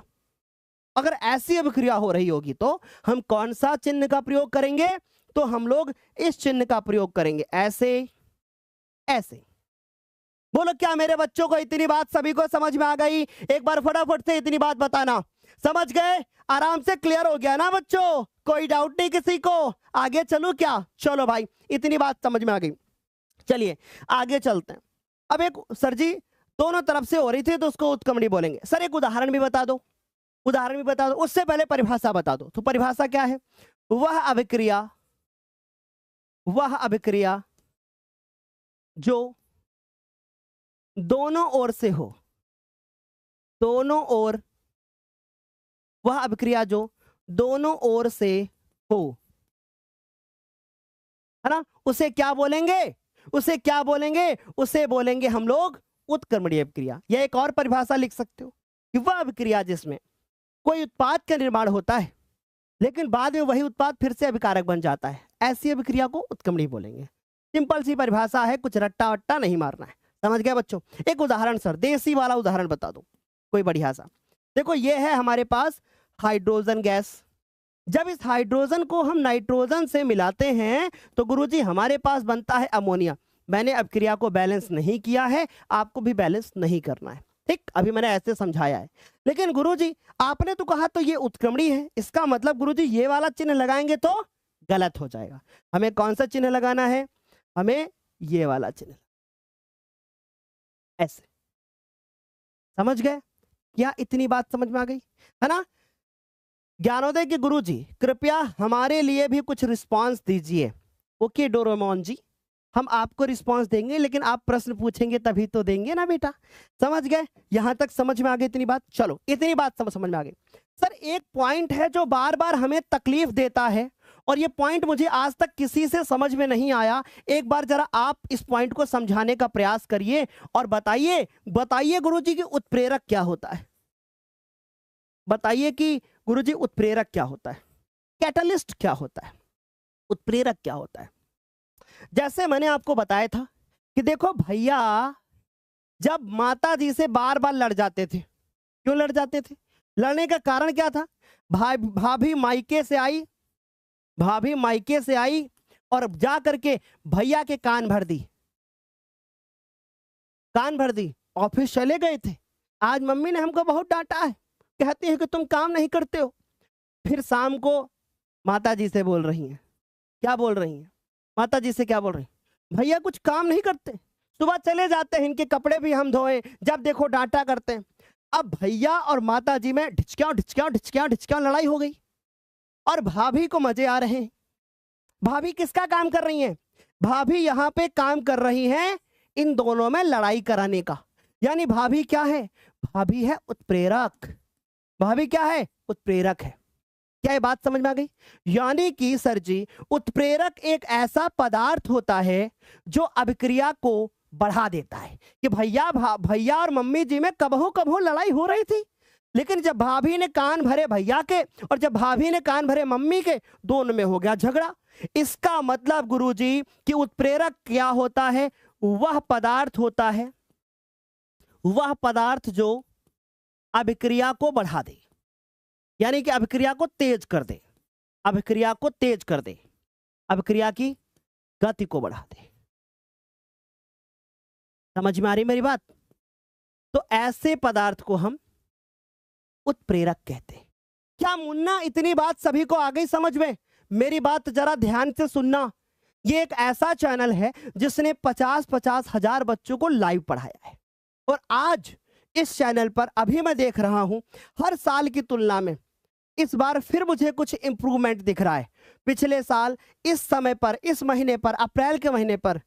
अगर ऐसी अभिक्रिया हो रही होगी तो हम कौन सा चिन्ह का प्रयोग करेंगे? तो हम लोग इस चिन्ह का प्रयोग करेंगे, ऐसे ऐसे। बोलो क्या मेरे बच्चों को इतनी बात सभी को समझ में आ गई? एक बार फटाफट से इतनी बात बताना। समझ गए? आराम से क्लियर हो गया ना बच्चों? कोई डाउट नहीं किसी को? आगे चलूं क्या? चलो भाई, इतनी बात समझ में आ गई। चलिए आगे चलते हैं। अब एक सर जी दोनों तरफ से हो रही थी तो उसको उत्क्रमणी बोलेंगे। सर एक उदाहरण भी बता दो, उदाहरण भी बता दो। उससे पहले परिभाषा बता दो। तो परिभाषा क्या है? वह अभिक्रिया जो दोनों ओर से हो, दोनों ओर, वह अभिक्रिया जो दोनों ओर से हो, है ना, उसे क्या बोलेंगे? उसे क्या बोलेंगे? उसे बोलेंगे हम लोग उत्क्रमणीय अभिक्रिया। या एक और परिभाषा लिख सकते हो कि वह अभिक्रिया जिसमें कोई उत्पाद का निर्माण होता है लेकिन बाद में वही उत्पाद फिर से अभिकारक बन जाता है, ऐसी अभिक्रिया को उत्क्रमणीय बोलेंगे। सिंपल सी परिभाषा है, कुछ रट्टा वट्टा नहीं मारना है। समझ गया बच्चों? एक उदाहरण सर, देसी वाला उदाहरण बता दो कोई बढ़िया सा। देखो ये है हमारे पास हाइड्रोजन गैस। जब इस हाइड्रोजन को हम नाइट्रोजन से मिलाते हैं तो गुरुजी हमारे पास बनता है अमोनिया। मैंने अभिक्रिया को बैलेंस नहीं किया है, आपको भी बैलेंस नहीं करना है, ठीक? अभी मैंने ऐसे समझाया है। लेकिन गुरुजी आपने तो कहा तो ये उत्क्रमणीय है, इसका मतलब गुरुजी ये वाला चिन्ह लगाएंगे तो गलत हो जाएगा। हमें कौन सा चिन्ह लगाना है? हमें ये वाला चिन्ह, ऐसे। समझ गए? क्या इतनी बात समझ में आ गई, है ना? ज्ञानोदय के गुरुजी कृपया हमारे लिए भी कुछ रिस्पांस दीजिए। ओके डोरेमोन जी, हम आपको रिस्पांस देंगे लेकिन आप प्रश्न पूछेंगे तभी तो देंगे ना बेटा। समझ गए? यहां तक समझ में आ गई इतनी बात? चलो इतनी बात समझ में आ गई। सर एक पॉइंट है जो बार बार हमें तकलीफ देता है और ये पॉइंट मुझे आज तक किसी से समझ में नहीं आया। एक बार जरा आप इस पॉइंट को समझाने का प्रयास करिए और बताइए गुरुजी कि उत्प्रेरक क्या होता है? बताइए कि गुरुजी उत्प्रेरक क्या होता है? कैटलिस्ट क्या होता है? उत्प्रेरक क्या होता है? जैसे मैंने आपको बताया था कि देखो भैया जब माता जी से बार बार लड़ जाते थे, क्यों लड़ जाते थे? लड़ने का कारण क्या था? भाभी मायके से आई और जा करके भैया के कान भर दी। ऑफिस चले गए थे, आज मम्मी ने हमको बहुत डांटा है, कहती है कि तुम काम नहीं करते हो। फिर शाम को माता जी से बोल रही हैं, क्या बोल रही हैं? माता जी से क्या बोल रही हैं? भैया कुछ काम नहीं करते, सुबह चले जाते हैं, इनके कपड़े भी हम धोए, जब देखो डांटा करते हैं। अब भैया और माता जी में ढिचक्यां लड़ाई हो गई और भाभी को मजे आ रहे हैं। भाभी किसका काम कर रही हैं? भाभी यहाँ पे काम कर रही हैं इन दोनों में लड़ाई कराने का। यानी भाभी क्या है? भाभी है उत्प्रेरक। भाभी क्या है? उत्प्रेरक है। क्या ये बात समझ में आ गई? यानी कि सर जी उत्प्रेरक एक ऐसा पदार्थ होता है जो अभिक्रिया को बढ़ा देता है कि भैया और मम्मी जी में कबहू लड़ाई हो रही थी, लेकिन जब भाभी ने कान भरे भैया के और जब भाभी ने कान भरे मम्मी के, दोनों में हो गया झगड़ा। इसका मतलब गुरुजी कि उत्प्रेरक क्या होता है? वह पदार्थ होता है, वह पदार्थ जो अभिक्रिया को बढ़ा दे, यानी कि अभिक्रिया को तेज कर दे, अभिक्रिया की गति को बढ़ा दे। समझ में आ रही मेरी बात? तो ऐसे पदार्थ को हम उत्प्रेरक कहते हैं। क्या मुन्ना इतनी बात सभी को आ गई समझ में? मेरी बात जरा ध्यान से सुनना। ये एक ऐसा चैनल है जिसने 50-50 हजार बच्चों को लाइव पढ़ाया है और आज इस चैनल पर अभी मैं देख रहा हूं हर साल की तुलना में इस बार फिर मुझे कुछ इंप्रूवमेंट दिख रहा है। पिछले साल इस समय पर, इस महीने पर, अप्रैल के महीने पर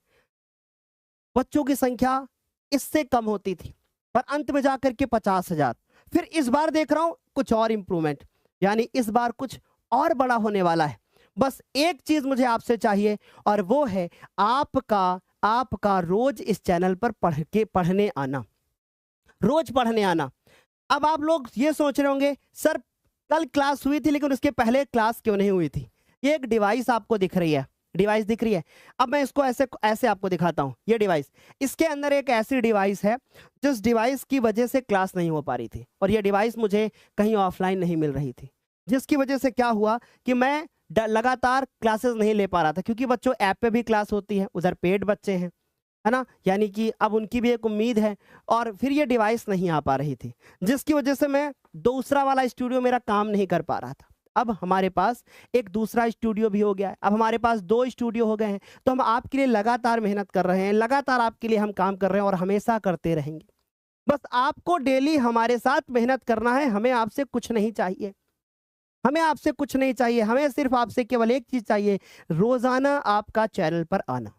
बच्चों की संख्या इससे कम होती थी पर अंत में जाकर के 50,000। फिर इस बार देख रहा हूं कुछ और इंप्रूवमेंट, यानी इस बार कुछ और बड़ा होने वाला है। बस एक चीज मुझे आपसे चाहिए और वो है आपका आपका रोज इस चैनल पर पढ़ने आना, रोज पढ़ने आना। अब आप लोग ये सोच रहे होंगे सर कल क्लास हुई थी लेकिन उसके पहले क्लास क्यों नहीं हुई थी? ये एक डिवाइस आपको दिख रही है, डिवाइस दिख रही है। अब मैं इसको ऐसे ऐसे आपको दिखाता हूँ। ये डिवाइस, इसके अंदर एक ऐसी डिवाइस है जिस डिवाइस की वजह से क्लास नहीं हो पा रही थी, और ये डिवाइस मुझे कहीं ऑफलाइन नहीं मिल रही थी, जिसकी वजह से क्या हुआ कि मैं लगातार क्लासेस नहीं ले पा रहा था, क्योंकि बच्चों ऐप पे भी क्लास होती है, उधर पेड बच्चे हैं, है ना, यानी कि अब उनकी भी एक उम्मीद है, और फिर ये डिवाइस नहीं आ पा रही थी, जिसकी वजह से मैं दूसरा वाला स्टूडियो मेरा काम नहीं कर पा रहा था। अब हमारे पास एक दूसरा स्टूडियो भी हो गया है, अब हमारे पास 2 स्टूडियो हो गए हैं, तो हम आपके लिए लगातार मेहनत कर रहे हैं, लगातार आपके लिए हम काम कर रहे हैं और हमेशा करते रहेंगे। बस आपको डेली हमारे साथ मेहनत करना है, हमें आपसे कुछ नहीं चाहिए, हमें आपसे कुछ नहीं चाहिए, हमें सिर्फ आपसे केवल एक चीज चाहिए, रोजाना आपका चैनल पर आना,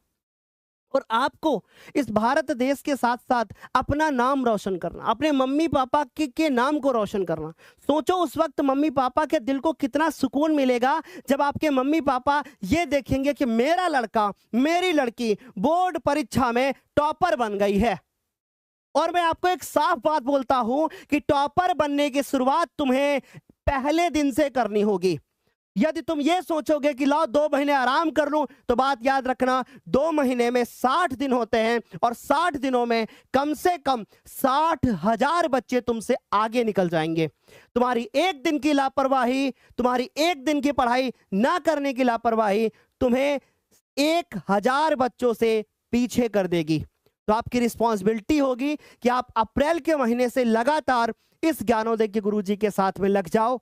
और आपको इस भारत देश के साथ साथ अपना नाम रोशन करना, अपने मम्मी पापा के नाम को रोशन करना। सोचो उस वक्त मम्मी पापा के दिल को कितना सुकून मिलेगा जब आपके मम्मी पापा ये देखेंगे कि मेरा लड़का, मेरी लड़की बोर्ड परीक्षा में टॉपर बन गई है। और मैं आपको एक साफ बात बोलता हूं कि टॉपर बनने की शुरुआत तुम्हें पहले दिन से करनी होगी। यदि तुम ये सोचोगे कि लाओ 2 महीने आराम कर लूं, तो बात याद रखना, 2 महीने में 60 दिन होते हैं, और 60 दिनों में कम से कम 60,000 बच्चे तुमसे आगे निकल जाएंगे। तुम्हारी एक दिन की लापरवाही, तुम्हारी एक दिन की पढ़ाई ना करने की लापरवाही तुम्हें 1000 बच्चों से पीछे कर देगी। तो आपकी रिस्पॉन्सिबिलिटी होगी कि आप अप्रैल के महीने से लगातार इस ज्ञानोदय के गुरुजी के साथ में लग जाओ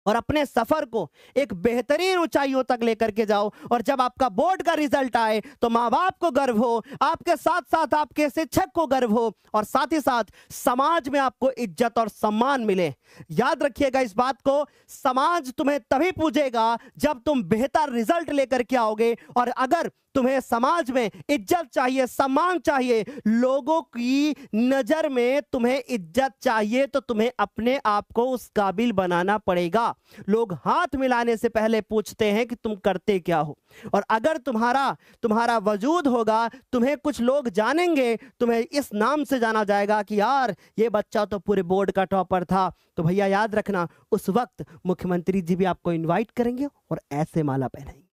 और अपने सफर को एक बेहतरीन ऊंचाइयों तक लेकर के जाओ। और जब आपका बोर्ड का रिजल्ट आए तो माँ बाप को गर्व हो, आपके साथ साथ आपके शिक्षक को गर्व हो, और साथ ही साथ समाज में आपको इज्जत और सम्मान मिले। याद रखिएगा इस बात को, समाज तुम्हें तभी पूजेगा जब तुम बेहतर रिजल्ट लेकर के आओगे। और अगर तुम्हें समाज में इज्जत चाहिए, सम्मान चाहिए, लोगों की नजर में तुम्हें इज्जत चाहिए, तो तुम्हें अपने आप को उस काबिल बनाना पड़ेगा। लोग हाथ मिलाने से पहले पूछते हैं कि तुम करते क्या हो, और अगर तुम्हारा वजूद होगा, तुम्हें कुछ लोग जानेंगे, तुम्हें इस नाम से जाना जाएगा कि यार ये बच्चा तो पूरे बोर्ड का टॉपर था। तो भैया याद रखना, उस वक्त मुख्यमंत्री जी भी आपको इनवाइट करेंगे और ऐसे माला पहनाएंगे,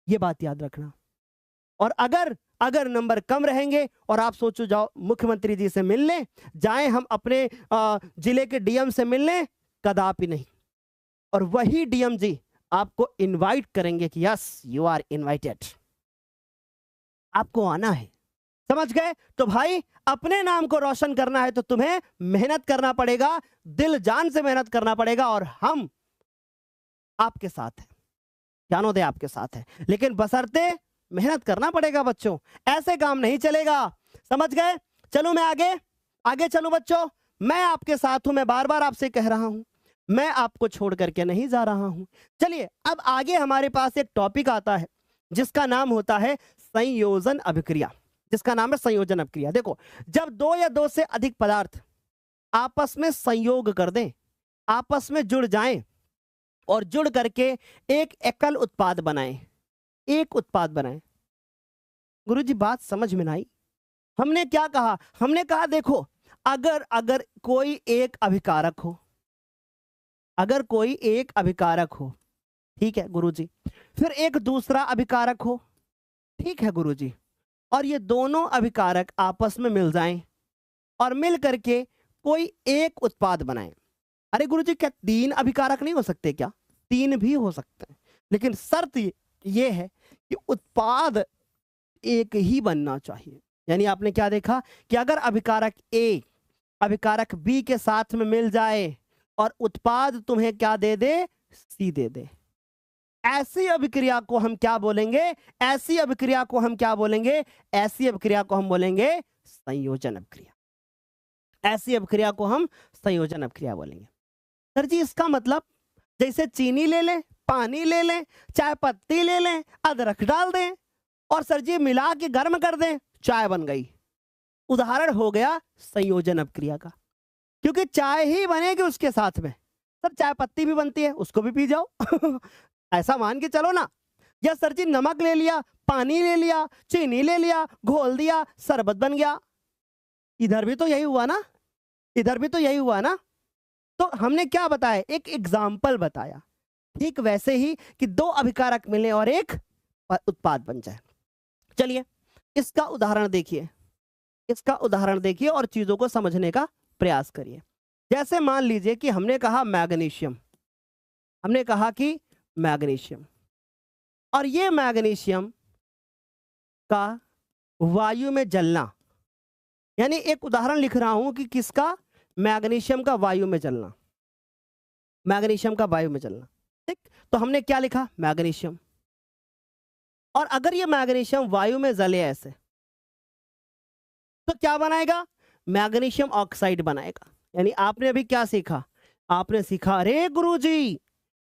ये बात याद रखना। और अगर नंबर कम रहेंगे और आप सोचो जाओ मुख्यमंत्री जी से मिलने जाएं, हम अपने जिले के डीएम से मिलने, कदापि नहीं। और वही डीएम जी आपको इनवाइट करेंगे कि यस यू आर इनवाइटेड, आपको आना है। समझ गए? तो भाई अपने नाम को रोशन करना है तो तुम्हें मेहनत करना पड़ेगा, दिल जान से मेहनत करना पड़ेगा, और हम आपके साथ हैं, ज्ञानोदय आपके साथ है, लेकिन बशर्ते मेहनत करना पड़ेगा बच्चों, ऐसे काम नहीं चलेगा। समझ गए? चलो मैं आगे चलूं बच्चों, मैं आपके साथ हूं, मैं बार बार आपसे कह रहा हूं, मैं आपको छोड़ करके नहीं जा रहा हूं। चलिए अब आगे हमारे पास एक टॉपिक आता है जिसका नाम होता है संयोजन अभिक्रिया, जिसका नाम है संयोजन अभिक्रिया। देखो, जब 2 या 2 से अधिक पदार्थ आपस में संयोग कर दें, आपस में जुड़ जाएं और जुड़ करके एक एकल उत्पाद बनाएं, एक उत्पाद बनाएं। गुरुजी बात समझ में नहीं आई। हमने क्या कहा? हमने कहा देखो, अगर कोई एक अभिकारक हो, अगर कोई एक अभिकारक हो, ठीक है गुरुजी, फिर एक दूसरा अभिकारक हो, ठीक है गुरुजी, और ये दोनों अभिकारक आपस में मिल जाएं और मिल करके कोई एक उत्पाद बनाएं। अरे गुरुजी क्या 3 अभिकारक नहीं हो सकते क्या? 3 भी हो सकते हैं, लेकिन शर्त ये है कि उत्पाद एक ही बनना चाहिए। यानी आपने क्या देखा कि अगर अभिकारक ए अभिकारक बी के साथ में मिल जाए और उत्पाद तुम्हें क्या दे दे? सी दे दे, ऐसी अभिक्रिया को हम क्या बोलेंगे? ऐसी अभिक्रिया को हम क्या बोलेंगे? ऐसी अभिक्रिया को हम बोलेंगे संयोजन अभिक्रिया। ऐसी अभिक्रिया को हम संयोजन अभिक्रिया बोलेंगे। सर जी इसका मतलब जैसे चीनी ले लें, पानी ले लें, चाय पत्ती ले लें, अदरक डाल दें और सर जी मिला के गर्म कर दें, चाय बन गई। उदाहरण हो गया संयोजन अभिक्रिया का, क्योंकि चाय ही बनेगी उसके साथ में। सर चाय पत्ती भी बनती है, उसको भी पी जाओ ऐसा मान के चलो ना। या सर जी नमक ले लिया, पानी ले लिया, चीनी ले लिया, घोल दिया, शरबत बन गया। इधर भी तो यही हुआ ना, इधर भी तो यही हुआ ना। तो हमने क्या बताया, एक एग्जाम्पल बताया। ठीक वैसे ही कि दो अभिकारक मिले और एक उत्पाद बन जाए। चलिए इसका उदाहरण देखिए, इसका उदाहरण देखिए और चीजों को समझने का प्रयास करिए। जैसे मान लीजिए कि हमने कहा मैग्नीशियम, हमने कहा कि मैग्नीशियम, और ये मैग्नीशियम का वायु में जलना, यानी एक उदाहरण लिख रहा हूं कि किसका, मैग्नीशियम का वायु में जलना, मैग्नीशियम का वायु में जलना। ठीक, तो हमने क्या लिखा, मैग्नीशियम। और अगर ये मैग्नीशियम वायु में जले ऐसे, तो क्या बनाएगा, मैग्नीशियम ऑक्साइड बनाएगा। यानी आपने अभी क्या सीखा, आपने सीखा अरे गुरुजी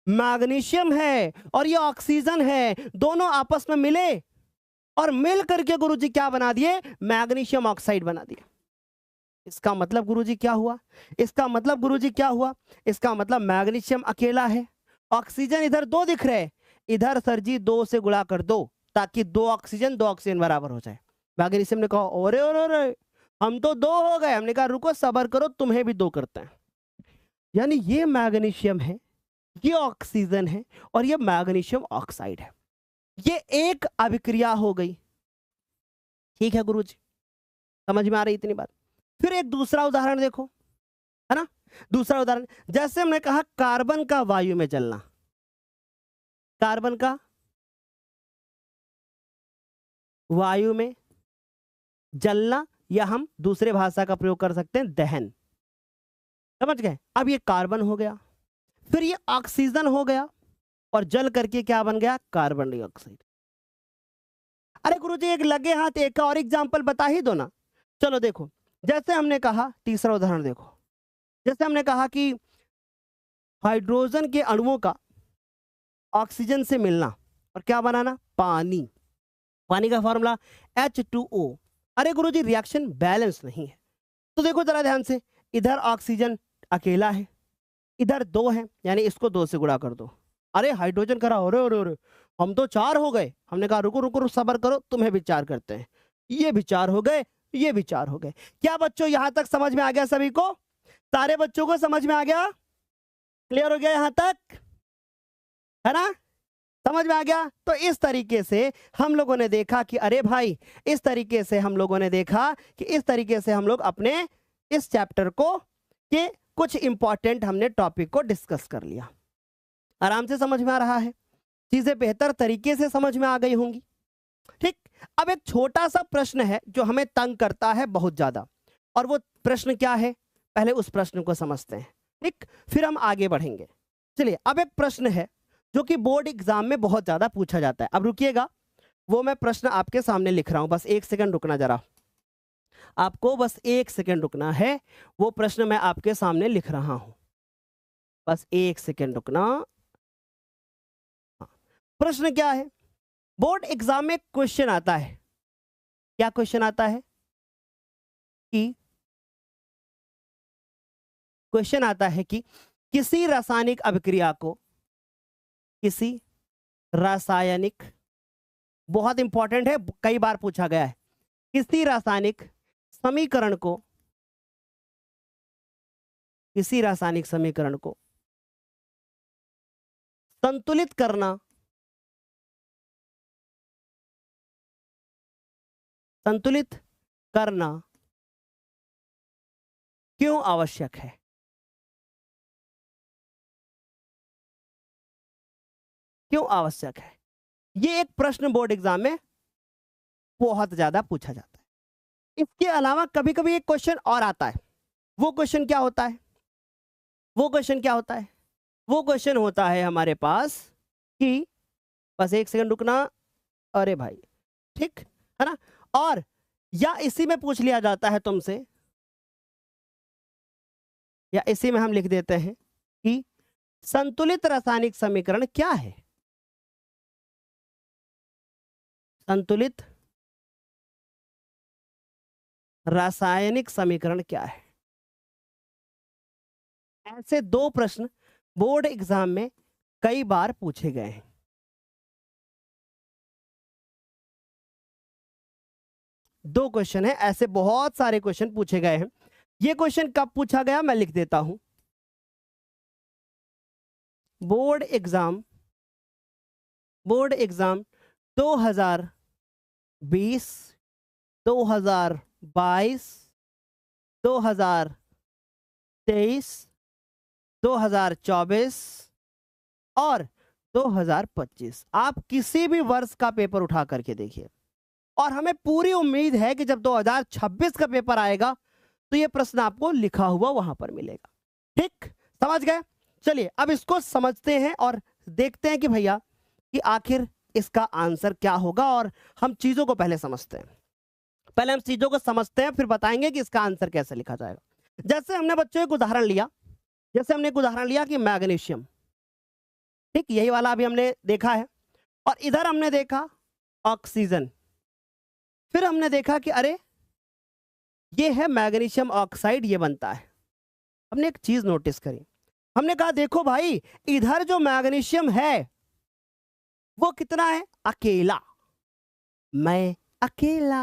मैग्नीशियम है और ये ऑक्सीजन है, दोनों आपस में मिले और मिल करके गुरुजी क्या बना दिए, मैग्नीशियम ऑक्साइड बना दिए। इसका मतलब गुरुजी क्या हुआ, इसका मतलब गुरुजी क्या हुआ, इसका मतलब मैग्नीशियम अकेला है, ऑक्सीजन इधर दो दिख रहे, इधर सर जी दो से गुणा कर दो ताकि दो ऑक्सीजन बराबर हो जाए। मैग्नीशियम ने कहा ओरे ओरे ओरे हम तो दो हो गए। हमने कहा रुको सबर करो, तुम्हें भी दो करते हैं। यानी ये मैग्नीशियम है, ये ऑक्सीजन है और ये मैग्नीशियम ऑक्साइड है। ये एक अभिक्रिया हो गई। ठीक है गुरुजी, समझ में आ रही इतनी बात। फिर एक दूसरा उदाहरण देखो, है ना, दूसरा उदाहरण जैसे हमने कहा कार्बन का वायु में जलना, कार्बन का वायु में जलना, या हम दूसरे भाषा का प्रयोग कर सकते हैं दहन। समझ गए, अब ये कार्बन हो गया, फिर ये ऑक्सीजन हो गया और जल करके क्या बन गया, कार्बन डाइऑक्साइड। अरे गुरुजी एक लगे हाथ एक और एग्जांपल बता ही दो ना। चलो देखो, जैसे हमने कहा, तीसरा उदाहरण देखो, जैसे हमने कहा कि हाइड्रोजन के अणुओं का ऑक्सीजन से मिलना और क्या बनाना, पानी। पानी का फॉर्मूला H2O। अरे गुरुजी रिएक्शन बैलेंस नहीं है। तो देखो जरा ध्यान से, इधर ऑक्सीजन अकेला है, इधर दो है, यानी इसको दो से गुणा कर दो। अरे हाइड्रोजन करा अरे हम तो चार हो गए। हमने कहा रुको रुको सबर करो, तुम्हें भी चार करते हैं। ये भी चार हो गए, ये भी चार हो गए। क्या बच्चों यहां तक समझ में आ गया सभी को, सारे बच्चों को समझ में आ गया, क्लियर हो गया यहां तक, है ना, समझ में आ गया। तो इस तरीके से हम लोगों ने देखा कि अरे भाई, इस तरीके से हम लोगों ने देखा कि इस तरीके से हम लोग अपने इस चैप्टर को के कुछ इंपॉर्टेंट हमने टॉपिक को डिस्कस कर लिया। आराम से समझ में आ रहा है, चीजें बेहतर तरीके से समझ में आ गई होंगी। ठीक, अब एक छोटा सा प्रश्न है जो हमें तंग करता है बहुत ज्यादा, और वो प्रश्न क्या है, पहले उस प्रश्न को समझते हैं, ठीक, फिर हम आगे बढ़ेंगे। चलिए, अब एक प्रश्न है जो कि बोर्ड एग्जाम में बहुत ज्यादा पूछा जाता है। अब रुकिएगा, वो मैं प्रश्न आपके सामने लिख रहा हूं, बस एक सेकंड रुकना जरा, आपको बस एक सेकंड रुकना है। वो प्रश्न मैं आपके सामने लिख रहा हूं, बस एक सेकंड रुकना। हाँ, प्रश्न क्या है, बोर्ड एग्जाम में क्वेश्चन आता है, क्या क्वेश्चन आता है कि क्वेश्चन आता है कि किसी रासायनिक अभिक्रिया को, किसी रासायनिक, बहुत इंपॉर्टेंट है, कई बार पूछा गया है, किसी रासायनिक समीकरण को, किसी रासायनिक समीकरण को संतुलित करना, संतुलित करना क्यों आवश्यक है। क्यों आवश्यक है, ये एक प्रश्न बोर्ड एग्जाम में बहुत ज्यादा पूछा जाता है। इसके अलावा कभी कभी एक क्वेश्चन और आता है। वो क्वेश्चन क्या होता है, वो क्वेश्चन क्या होता है, वो क्वेश्चन होता है हमारे पास कि, बस एक सेकंड रुकना, अरे भाई, ठीक है ना, और या इसी में पूछ लिया जाता है तुमसे, या इसी में हम लिख देते हैं कि संतुलित रासायनिक समीकरण क्या है, संतुलित रासायनिक समीकरण क्या है। ऐसे दो प्रश्न बोर्ड एग्जाम में कई बार पूछे गए हैं। 2 क्वेश्चन है, ऐसे बहुत सारे क्वेश्चन पूछे गए हैं। ये क्वेश्चन कब पूछा गया मैं लिख देता हूं। बोर्ड एग्जाम 2020, 2022, 2023, 2024 और 2025, आप किसी भी वर्ष का पेपर उठा करके देखिए, और हमें पूरी उम्मीद है कि जब 2026 का पेपर आएगा तो ये प्रश्न आपको लिखा हुआ वहां पर मिलेगा। ठीक, समझ गए? चलिए अब इसको समझते हैं और देखते हैं कि भैया कि आखिर इसका आंसर क्या होगा, और हम चीजों को पहले समझते हैं। पहले हम चीजों को समझते हैं, फिर बताएंगे कि इसका आंसर कैसे लिखा जाएगा। जैसे हमने बच्चों एक उदाहरण लिया, कि मैग्नीशियम, ठीक, यही वाला अभी हमने देखा है, और इधर हमने देखा ऑक्सीजन, फिर हमने देखा कि अरे ये है मैग्नीशियम ऑक्साइड, ये बनता है। हमने एक चीज नोटिस करी, हमने कहा देखो भाई, इधर जो मैग्नीशियम है वो कितना है, अकेला, मैं अकेला,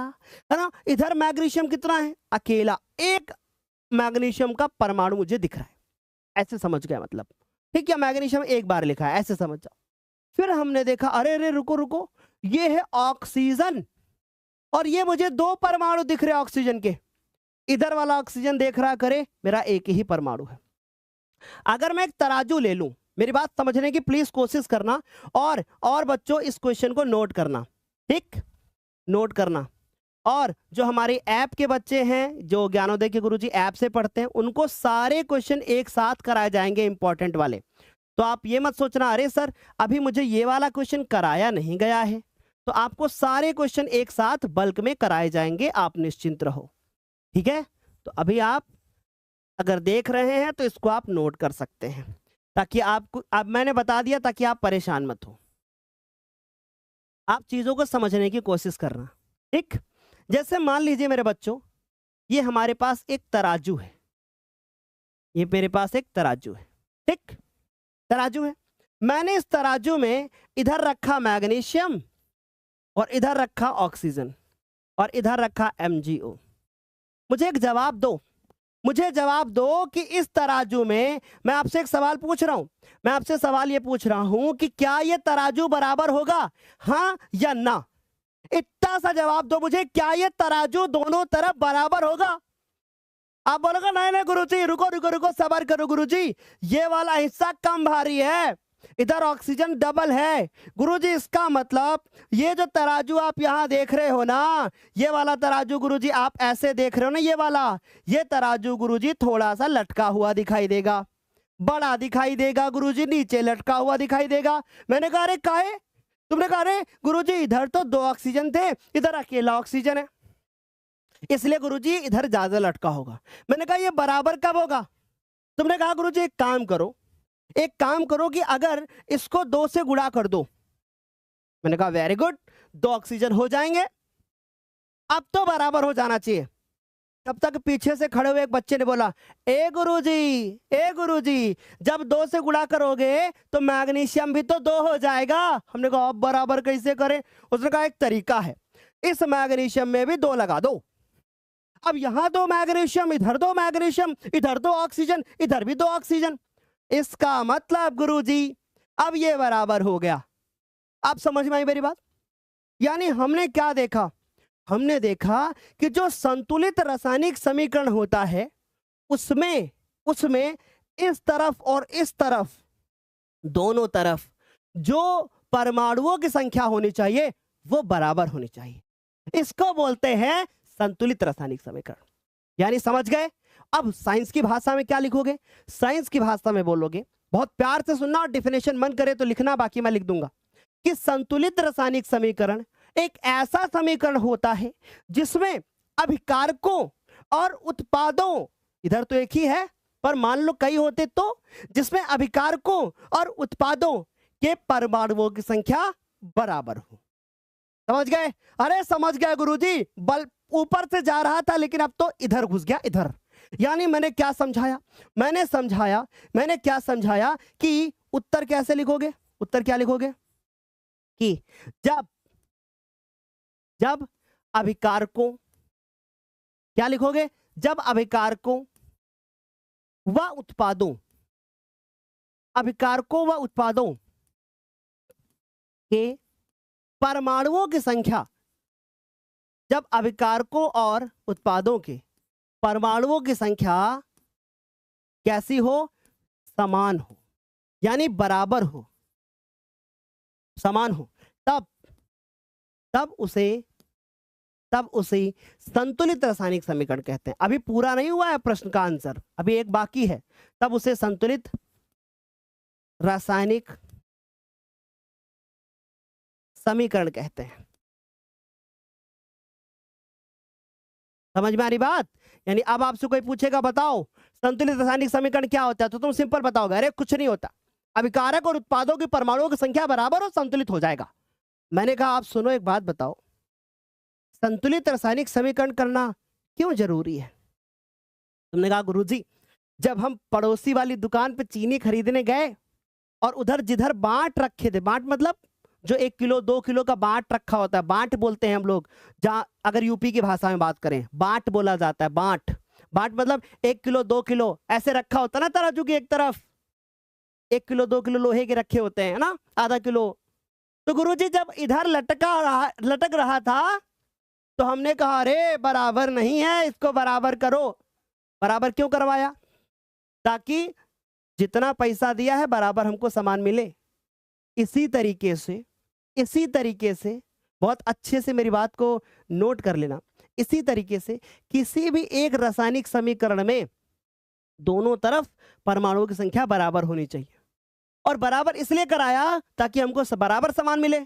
है ना। इधर मैग्नीशियम कितना है, अकेला, एक मैग्नीशियम का परमाणु मुझे दिख रहा है, ऐसे समझ गया मतलब, ठीक है। मैग्नीशियम एक बार लिखा है, ऐसे समझ जाओ। फिर हमने देखा अरे अरे रुको रुको, ये है ऑक्सीजन, और ये मुझे 2 परमाणु दिख रहे हैं ऑक्सीजन के। इधर वाला ऑक्सीजन देख रहा करे मेरा एक ही परमाणु है। अगर मैं एक तराजू ले लूं, मेरी बात समझने की प्लीज कोशिश करना, और बच्चों इस क्वेश्चन को नोट करना, ठीक, नोट करना। और जो हमारे ऐप के बच्चे हैं, जो ज्ञानोदय के गुरुजी ऐप से पढ़ते हैं, उनको सारे क्वेश्चन एक साथ कराए जाएंगे, इंपॉर्टेंट वाले। तो आप ये मत सोचना अरे सर अभी मुझे ये वाला क्वेश्चन कराया नहीं गया है, तो आपको सारे क्वेश्चन एक साथ बल्क में कराए जाएंगे, आप निश्चिंत रहो, ठीक है। तो अभी आप अगर देख रहे हैं तो इसको आप नोट कर सकते हैं, ताकि आपको, अब मैंने बता दिया ताकि आप परेशान मत हो, आप चीजों को समझने की कोशिश करना, ठीक। जैसे मान लीजिए मेरे बच्चों, ये हमारे पास एक तराजू है, ये मेरे पास एक तराजू है, ठीक, तराजू है। मैंने इस तराजू में इधर रखा मैग्नीशियम, और इधर रखा ऑक्सीजन, और इधर रखा MgO। मुझे एक जवाब दो, मुझे जवाब दो कि इस तराजू में, मैं आपसे एक सवाल पूछ रहा हूं, मैं आपसे सवाल ये पूछ रहा हूं कि क्या ये तराजू बराबर होगा, हाँ या ना? इतना सा जवाब दो मुझे, क्या ये तराजू दोनों तरफ बराबर होगा? आप बोलोगे नहीं नहीं गुरुजी, रुको रुको रुको, सबर करो गुरुजी, ये वाला हिस्सा कम भारी है, इधर ऑक्सीजन डबल है। गुरुजी इसका मतलब ये जो तराजू आप यहां देख रहे हो ना, ये वाला तराजू गुरुजी आप ऐसे देख रहे हो ना, ये वाला, ये तराजू गुरुजी थोड़ा सा लटका हुआ दिखाई देगा, बड़ा दिखाई देगा गुरुजी, नीचे लटका हुआ दिखाई देगा। मैंने कहा अरे काहे? तुमने कहा अरे गुरुजी इधर तो 2 ऑक्सीजन थे, इधर अकेला ऑक्सीजन है, इसलिए गुरुजी इधर ज्यादा लटका होगा। मैंने कहा ये बराबर कब होगा? तुमने कहा गुरुजी एक काम करो, एक काम करो कि अगर इसको 2 से गुणा कर दो। मैंने कहा वेरी गुड, 2 ऑक्सीजन हो जाएंगे, अब तो बराबर हो जाना चाहिए। तब तक पीछे से खड़े हुए एक बच्चे ने बोला ए गुरुजी जब 2 से गुणा करोगे तो मैग्नीशियम भी तो 2 हो जाएगा। हमने कहा अब बराबर कैसे करें? उसने कहा एक तरीका है, इस मैग्नीशियम में भी 2 लगा दो। अब यहां 2 मैग्नीशियम, इधर 2 मैग्नीशियम, इधर 2 ऑक्सीजन, इधर भी 2 ऑक्सीजन, इसका मतलब गुरुजी अब ये बराबर हो गया। आप समझ में आई मेरी बात? यानी हमने क्या देखा? हमने देखा कि जो संतुलित रासायनिक समीकरण होता है उसमें इस तरफ और इस तरफ, दोनों तरफ जो परमाणुओं की संख्या होनी चाहिए वो बराबर होनी चाहिए। इसको बोलते हैं संतुलित रासायनिक समीकरण। यानी समझ गए? अब साइंस की भाषा में क्या लिखोगे? साइंस की भाषा में बोलोगे, बहुत प्यार से सुनना और डिफिनेशन मन करे तो लिखना, बाकी मैं लिख दूंगा कि संतुलित रासायनिक समीकरण एक ऐसा समीकरण होता है जिसमें अभिकारकों और उत्पादों, इधर तो एक ही है पर मान लो कई होते तो, जिसमें अभिकारकों और उत्पादों के परमाणुओं की संख्या बराबर हो। समझ गए? अरे समझ गए गुरुजी, बल ऊपर से जा रहा था लेकिन अब तो इधर घुस गया, इधर। यानी मैंने क्या समझाया? मैंने क्या समझाया कि उत्तर कैसे लिखोगे? उत्तर क्या लिखोगे कि जब अभिकारकों क्या लिखोगे? जब अभिकारकों व उत्पादों, अभिकारकों व उत्पादों के परमाणुओं की संख्या, जब अभिकारकों और उत्पादों के परमाणुओं की संख्या कैसी हो? समान हो, यानी बराबर हो, समान हो, तब तब उसे तब उसे संतुलित रासायनिक समीकरण कहते हैं। अभी पूरा नहीं हुआ है प्रश्न का आंसर, अभी एक बाकी है। तब उसे संतुलित रासायनिक समीकरण कहते हैं। समझ में आ रही बात? यानी अब आपसे कोई पूछेगा बताओ संतुलित रासायनिक समीकरण क्या होता है, तो तुम सिंपल बताओगे अरे कुछ नहीं होता, अभिकारक और उत्पादों की परमाणुओं की संख्या बराबर और संतुलित हो जाएगा। मैंने कहा आप सुनो, एक बात बताओ, संतुलित रासायनिक समीकरण करना क्यों जरूरी है? तुमने कहा गुरुजी, जब हम पड़ोसी वाली दुकान पे चीनी खरीदने गए और उधर जिधर बांट रखे थे, बांट मतलब जो 1 किलो 2 किलो का बांट रखा होता है, बांट बोलते हैं हम लोग, जहां अगर यूपी की भाषा में बात करें बांट बोला जाता है। बांट, बांट मतलब 1 किलो 2 किलो ऐसे रखा होता है ना, तराजू की एक तरफ 1 किलो 2 किलो लोहे के रखे होते हैं ना, आधा किलो। तो गुरुजी जब इधर लटक रहा था तो हमने कहा अरे बराबर नहीं है, इसको बराबर करो। बराबर क्यों करवाया? ताकि जितना पैसा दिया है बराबर हमको सामान मिले। इसी तरीके से बहुत अच्छे से मेरी बात को नोट कर लेना, इसी तरीके से किसी भी एक रासायनिक समीकरण में दोनों तरफ परमाणुओं की संख्या बराबर होनी चाहिए। और बराबर इसलिए कराया ताकि हमको बराबर सामान मिले।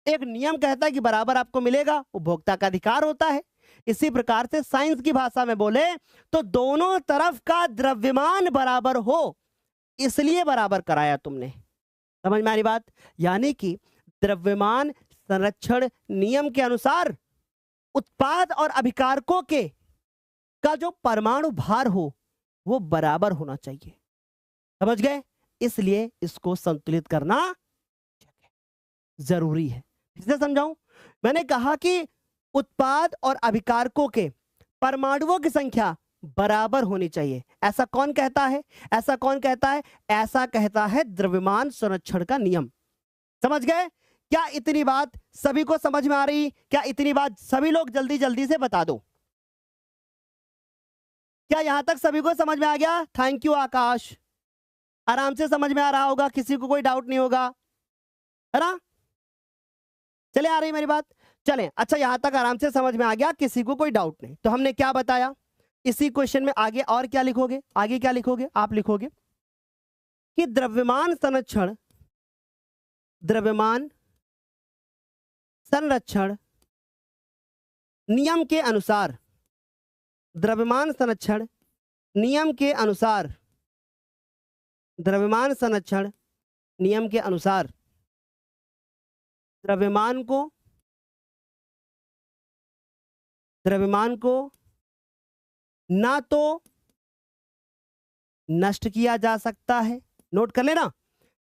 एक नियम कहता है कि बराबर आपको मिलेगा, उपभोक्ता का अधिकार होता है। इसी प्रकार से साइंस की भाषा में बोले तो दोनों तरफ का द्रव्यमान बराबर हो, इसलिए बराबर कराया तुमने। समझ में आ रही बात? यानी कि द्रव्यमान संरक्षण नियम के अनुसार उत्पाद और अभिकारकों के का जो परमाणु भार हो वो बराबर होना चाहिए। समझ गए? इसलिए इसको संतुलित करना जरूरी है। इसे समझाऊं? मैंने कहा कि उत्पाद और अभिकारकों के परमाणुओं की संख्या बराबर होनी चाहिए। ऐसा कौन कहता है? ऐसा कौन कहता है? ऐसा कहता है द्रव्यमान संरक्षण का नियम। समझ गए? क्या इतनी बात सभी को समझ में आ रही? क्या इतनी बात सभी लोग जल्दी जल्दी से बता दो। क्या यहां तक सभी को समझ में आ गया? थैंक यू आकाश, आराम से समझ में आ रहा होगा, किसी को कोई डाउट नहीं होगा, है ना? चले, आ रही मेरी बात? चलें, अच्छा यहां तक आराम से समझ में आ गया, किसी को कोई डाउट नहीं। तो हमने क्या बताया? इसी क्वेश्चन में आगे और क्या लिखोगे? आगे क्या लिखोगे? आप लिखोगे कि द्रव्यमान संरक्षण नियम के अनुसार, द्रव्यमान संरक्षण नियम के अनुसार, द्रव्यमान संरक्षण नियम के अनुसार द्रव्यमान को ना तो नष्ट किया जा सकता है, नोट कर लेना,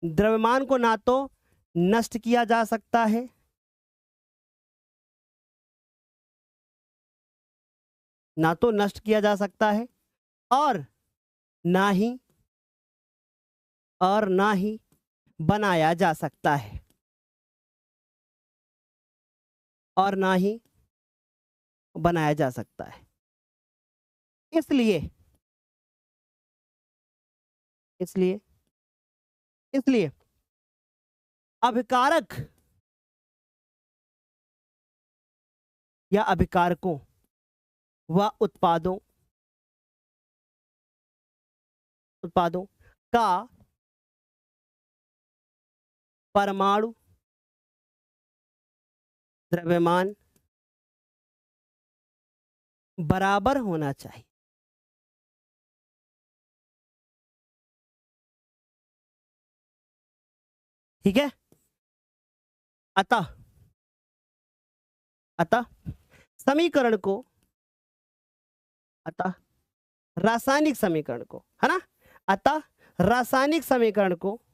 द्रव्यमान को ना तो नष्ट किया जा सकता है, ना तो नष्ट किया जा सकता है, और ना ही बनाया जा सकता है, और ना ही बनाया जा सकता है। इसलिए अभिकारक या अभिकारकों व उत्पादों का परमाणु द्रव्यमान बराबर होना चाहिए। ठीक है? अतः समीकरण को, अतः रासायनिक समीकरण को, है ना, अतः रासायनिक समीकरण को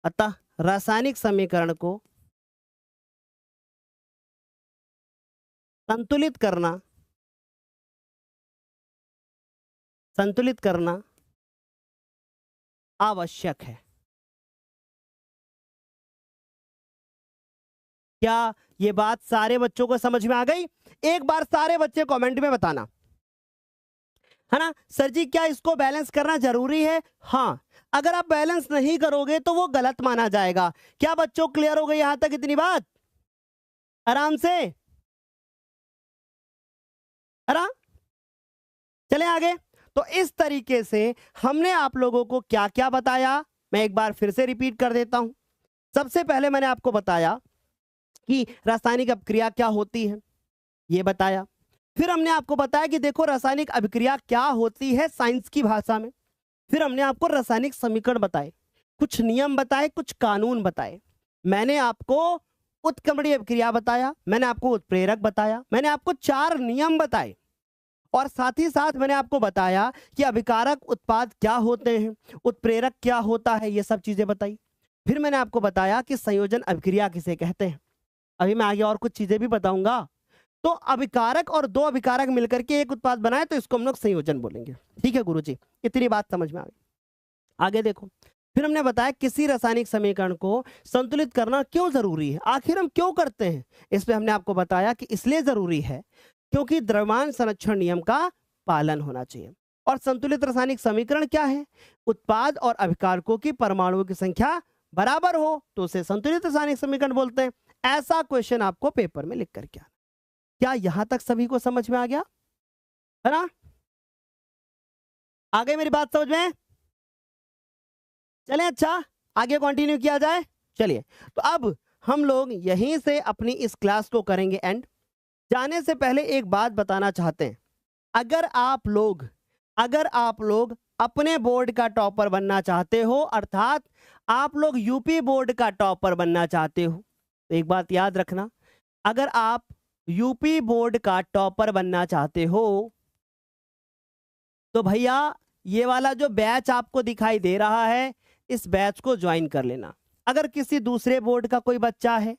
अतः रासायनिक समीकरण को संतुलित करना आवश्यक है। क्या ये बात सारे बच्चों को समझ में आ गई? एक बार सारे बच्चे कमेंट में बताना, है ना। सर जी क्या इसको बैलेंस करना जरूरी है? हाँ, अगर आप बैलेंस नहीं करोगे तो वो गलत माना जाएगा। क्या बच्चों क्लियर हो गई यहां तक इतनी बात? आराम से, आराम। चले आगे। तो इस तरीके से हमने आप लोगों को क्या क्या बताया, मैं एक बार फिर से रिपीट कर देता हूं। सबसे पहले मैंने आपको बताया कि रासायनिक अभिक्रिया क्या होती है, ये बताया। फिर हमने आपको बताया कि देखो रासायनिक अभिक्रिया क्या होती है साइंस की भाषा में। फिर हमने आपको रासायनिक समीकरण बताए, कुछ नियम बताए, कुछ कानून बताए। मैंने आपको उत्क्रमणीय अभिक्रिया बताया, मैंने आपको उत्प्रेरक बताया, मैंने आपको 4 नियम बताए, और साथ ही साथ मैंने आपको बताया कि अभिकारक उत्पाद क्या होते हैं, उत्प्रेरक क्या होता है, ये सब चीजें बताई। फिर मैंने आपको बताया कि संयोजन अभिक्रिया किसे कहते हैं। अभी मैं आगे और कुछ चीजें भी बताऊंगा। तो अभिकारक और 2 अभिकारक मिलकर के एक उत्पाद बनाए तो इसको हम लोग संयोजन बोलेंगे। ठीक है गुरुजी, इतनी बात समझ में आ गई। आगे देखो, फिर हमने बताया किसी रासायनिक समीकरण को संतुलित करना क्यों जरूरी है, आखिर हम क्यों करते हैं। इस पे हमने आपको बताया कि इसलिए जरूरी है क्योंकि द्रव्यमान संरक्षण नियम का पालन होना चाहिए। और संतुलित रासायनिक समीकरण क्या है? उत्पाद और अभिकारकों की परमाणुओं की संख्या बराबर हो तो उसे संतुलित रासायनिक समीकरण बोलते हैं। ऐसा क्वेश्चन आपको पेपर में लिख करके आना। क्या यहां तक सभी को समझ में आ गया, है ना? आ गई मेरी बात समझ में? चलें, अच्छा आगे कंटिन्यू किया जाए। चलिए, तो अब हम लोग यहीं से अपनी इस क्लास को करेंगे एंड। जाने से पहले एक बात बताना चाहते हैं, अगर आप लोग अपने बोर्ड का टॉपर बनना चाहते हो, अर्थात आप लोग यूपी बोर्ड का टॉपर बनना चाहते हो, तो एक बात याद रखना, अगर आप यूपी बोर्ड का टॉपर बनना चाहते हो तो भैया ये वाला जो बैच आपको दिखाई दे रहा है, इस बैच को ज्वाइन कर लेना। अगर किसी दूसरे बोर्ड का कोई बच्चा है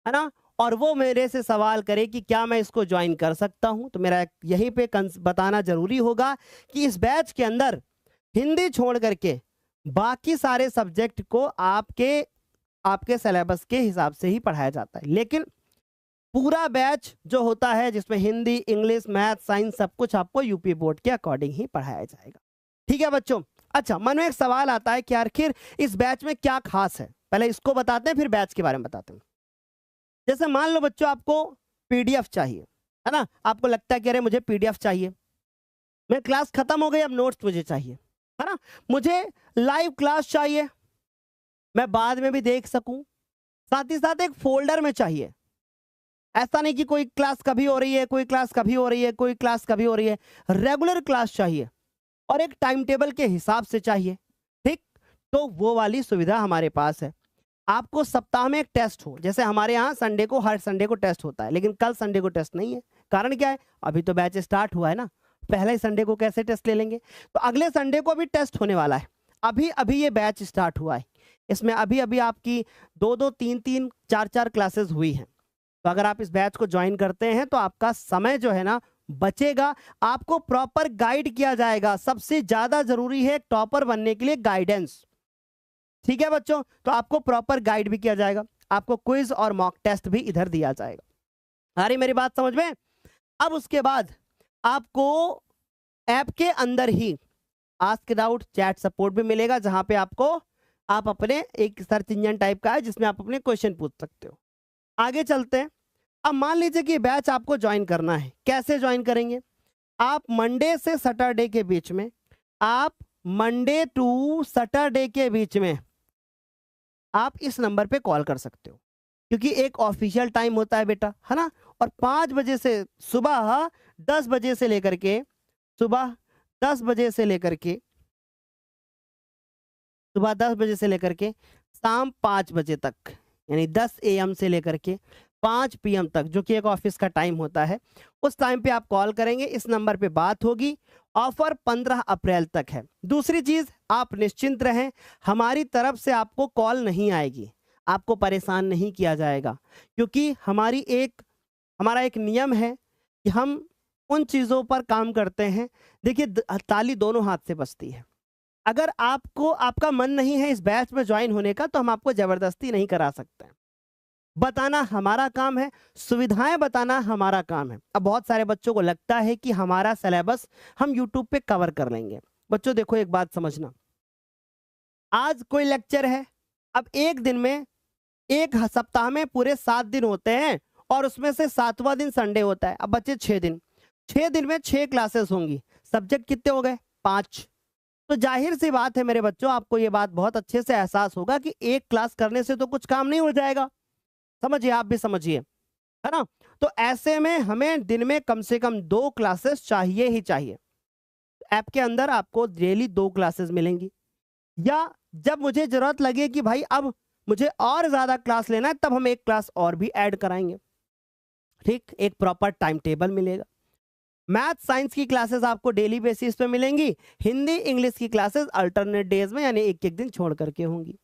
ना, और वो मेरे से सवाल करे कि क्या मैं इसको ज्वाइन कर सकता हूं, तो मेरा यहीं पे बताना जरूरी होगा कि इस बैच के अंदर हिंदी छोड़ करके बाकी सारे सब्जेक्ट को आपके सिलेबस के हिसाब से ही पढ़ाया जाता है। लेकिन पूरा बैच जो होता है जिसमें हिंदी, इंग्लिश, मैथ, साइंस सब कुछ आपको यूपी बोर्ड के अकॉर्डिंग ही पढ़ाया जाएगा। ठीक है बच्चों? अच्छा, मन में एक सवाल आता है कि आखिर इस बैच में क्या खास है। पहले इसको बताते हैं, फिर बैच के बारे में बताते हैं। जैसे मान लो बच्चों आपको पीडीएफ चाहिए, है ना, आपको लगता है कि अरे मुझे पीडीएफ चाहिए, मैं क्लास खत्म हो गई अब नोट्स मुझे चाहिए, है ना, मुझे लाइव क्लास चाहिए, मैं बाद में भी देख सकूं, साथ ही साथ एक फोल्डर में चाहिए। ऐसा नहीं कि कोई क्लास कभी हो रही है, कोई क्लास कभी हो रही है, कोई क्लास कभी हो रही है, रेगुलर क्लास चाहिए और एक टाइम टेबल के हिसाब से चाहिए। ठीक, तो वो वाली सुविधा हमारे पास है। आपको सप्ताह में एक टेस्ट हो, जैसे हमारे यहाँ संडे को, हर संडे को टेस्ट होता है, लेकिन कल संडे को टेस्ट नहीं है। कारण क्या है? अभी तो बैच स्टार्ट हुआ है ना, पहले संडे को कैसे टेस्ट ले लेंगे? तो अगले संडे को भी टेस्ट होने वाला है। अभी अभी ये बैच स्टार्ट हुआ है, इसमें अभी अभी आपकी 2-2, 3-3, 4-4 क्लासेस हुई हैं। तो अगर आप इस बैच को ज्वाइन करते हैं तो आपका समय जो है ना बचेगा, आपको प्रॉपर गाइड किया जाएगा। सबसे ज्यादा जरूरी है टॉपर बनने के लिए गाइडेंस। ठीक है बच्चों? तो आपको प्रॉपर गाइड भी किया जाएगा, आपको क्विज और मॉक टेस्ट भी इधर दिया जाएगा। आ रही मेरी बात समझ में? अब उसके बाद आपको ऐप के अंदर he ask doubt chat support भी मिलेगा, जहां पे आप अपने एक सर्च इंजन टाइप का है जिसमें आप अपने क्वेश्चन पूछ सकते हो। आगे चलते हैं। अब मान लीजिए कि बैच आपको ज्वाइन करना है, कैसे ज्वाइन करेंगे? आप मंडे से सैटरडे के बीच में, आप मंडे टू सैटरडे के बीच में आप इस नंबर पे कॉल कर सकते हो, क्योंकि एक ऑफिशियल टाइम होता है बेटा, है ना। और 5 बजे से सुबह 10 बजे से लेकर के सुबह 10 बजे से लेकर के सुबह 10 बजे से लेकर के शाम 5 बजे तक, यानी 10 AM से लेकर के 5 PM तक, जो कि एक ऑफिस का टाइम होता है, उस टाइम पे आप कॉल करेंगे, इस नंबर पे बात होगी। ऑफर 15 अप्रैल तक है। दूसरी चीज, आप निश्चिंत रहें, हमारी तरफ से आपको कॉल नहीं आएगी, आपको परेशान नहीं किया जाएगा, क्योंकि हमारा एक नियम है कि हम उन चीजों पर काम करते हैं। देखिए, ताली दोनों हाथ से बजती है। अगर आपका मन नहीं है इस बैच में ज्वाइन होने का, तो हम आपको जबरदस्ती नहीं करा सकते हैं। बताना हमारा काम है, सुविधाएं बताना हमारा काम है। अब बहुत सारे बच्चों को लगता है कि हमारा सिलेबस हम यूट्यूब पे कवर कर लेंगे। बच्चों देखो, एक बात समझना, आज कोई लेक्चर है, अब एक सप्ताह में पूरे 7 दिन होते हैं, और उसमें से 7वां दिन संडे होता है। अब बच्चे 6 दिन में 6 क्लासेस होंगी। सब्जेक्ट कितने हो गए? 5। तो जाहिर सी बात है मेरे बच्चों, आपको ये बात बहुत अच्छे से एहसास होगा कि एक क्लास करने से तो कुछ काम नहीं हो जाएगा। समझिए, आप भी समझिए, है ना? तो ऐसे में हमें दिन में कम से कम 2 क्लासेस चाहिए ही चाहिए। ऐप के अंदर आपको डेली 2 क्लासेस मिलेंगी, या जब मुझे जरूरत लगे कि भाई अब मुझे और ज्यादा क्लास लेना है, तब हम एक क्लास और भी ऐड कराएंगे। ठीक, एक प्रॉपर टाइम टेबल मिलेगा। मैथ साइंस की क्लासेस आपको डेली बेसिस पे मिलेंगी। हिंदी इंग्लिश की क्लासेस अल्टरनेट डेज में, यानी एक एक दिन छोड़ करके होंगी।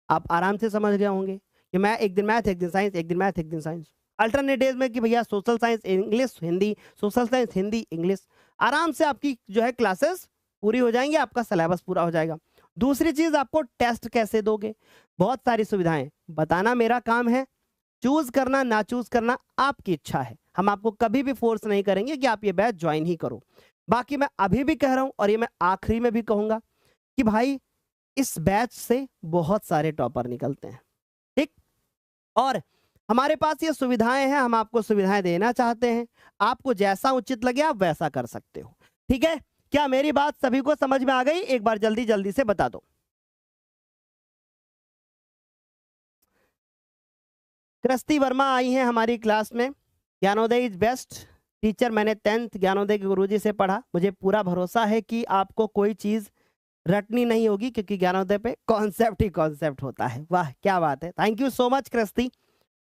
आप आराम से समझ गए होंगे कि मैं एक दिन मैथ, एक दिन साइंस, एक दिन मैथ, एक दिन साइंस। अल्टरनेट डेज में कि भैया social science English Hindi, social science Hindi English. आराम से आपकी जो है क्लासेस पूरी हो जाएंगी, आपका सिलेबस पूरा हो जाएगा। दूसरी चीज, आपको टेस्ट कैसे दोगे? बहुत सारी सुविधाएं बताना मेरा काम है, चूज करना ना चूज करना आपकी इच्छा है। हम आपको कभी भी फोर्स नहीं करेंगे कि आप ये बैच ज्वाइन ही करो। बाकी मैं अभी भी कह रहा हूं, और ये मैं आखिरी में भी कहूंगा कि भाई, इस बैच से बहुत सारे टॉपर निकलते हैं। ठीक, और हमारे पास ये सुविधाएं हैं, हम आपको सुविधाएं देना चाहते हैं। आपको जैसा उचित लगे आप वैसा कर सकते हो। ठीक है, क्या मेरी बात सभी को समझ में आ गई? एक बार जल्दी जल्दी से बता दो। कृष्टि वर्मा आई हैं हमारी क्लास में। Gyanodaya is best teacher. मैंने 10th ज्ञानोदय के गुरुजी से पढ़ा। मुझे पूरा भरोसा है कि आपको कोई चीज रटनी नहीं होगी, क्योंकि ज्ञानोदय पे कॉन्सेप्ट ही कॉन्सेप्ट होता है। वाह, क्या बात है! थैंक यू सो मच कृष्टि।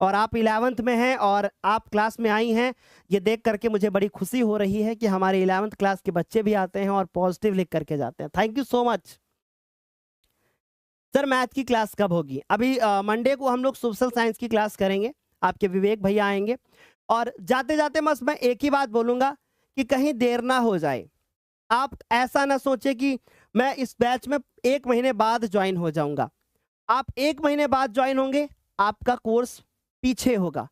और आप 11th में हैं और आप क्लास में आई हैं, ये देख करके मुझे बड़ी खुशी हो रही है कि हमारे 11th क्लास के बच्चे भी आते हैं और पॉजिटिव लिख करके जाते हैं। Thank you so much. Sir, math की क्लास कब होगी? अभी मंडे को हम लोग सोशल साइंस की क्लास करेंगे। आपके विवेक भैया आएंगे। और जाते जाते बस मैं एक ही बात बोलूंगा कि कहीं देर ना हो जाए। आप ऐसा ना सोचे कि मैं इस बैच में 1 महीने बाद ज्वाइन हो जाऊंगा। आप 1 महीने बाद ज्वाइन होंगे, आपका कोर्स पीछे होगा।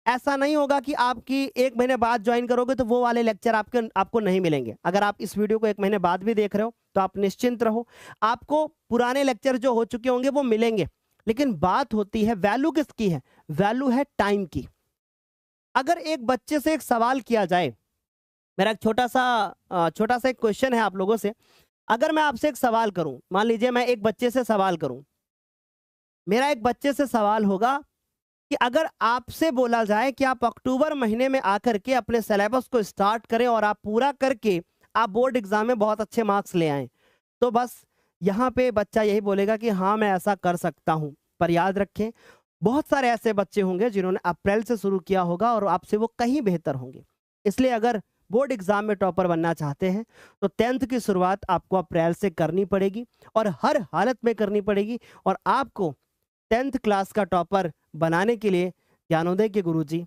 ऐसा नहीं होगा कि आपकी 1 महीने बाद ज्वाइन करोगे तो वो वाले लेक्चर आपको नहीं मिलेंगे। अगर आप इस वीडियो को 1 महीने बाद भी देख रहे हो तो आप निश्चिंत रहो, आपको पुराने लेक्चर जो हो चुके होंगे वो मिलेंगे। लेकिन बात होती है वैल्यू किसकी है? वैल्यू है टाइम की। अगर एक बच्चे से एक सवाल किया जाए, मेरा एक छोटा सा एक क्वेश्चन है आप लोगों से। अगर मैं आपसे एक सवाल करूं, मान लीजिए मैं एक बच्चे से सवाल करूं, मेरा एक बच्चे से सवाल होगा कि अगर आपसे बोला जाए कि आप अक्टूबर महीने में आकर के अपने सिलेबस को स्टार्ट करें और आप पूरा करके आप बोर्ड एग्जाम में बहुत अच्छे मार्क्स ले आएं, तो बस यहाँ पे बच्चा यही बोलेगा कि हाँ मैं ऐसा कर सकता हूँ। पर याद रखें, बहुत सारे ऐसे बच्चे होंगे जिन्होंने अप्रैल से शुरू किया होगा और आपसे वो कहीं बेहतर होंगे। इसलिए अगर बोर्ड एग्जाम में टॉपर बनना चाहते हैं तो 10th की शुरुआत आपको अप्रैल से करनी पड़ेगी, और हर हालत में करनी पड़ेगी। और आपको 10th क्लास का टॉपर बनाने के लिए ज्ञानोदय के गुरुजी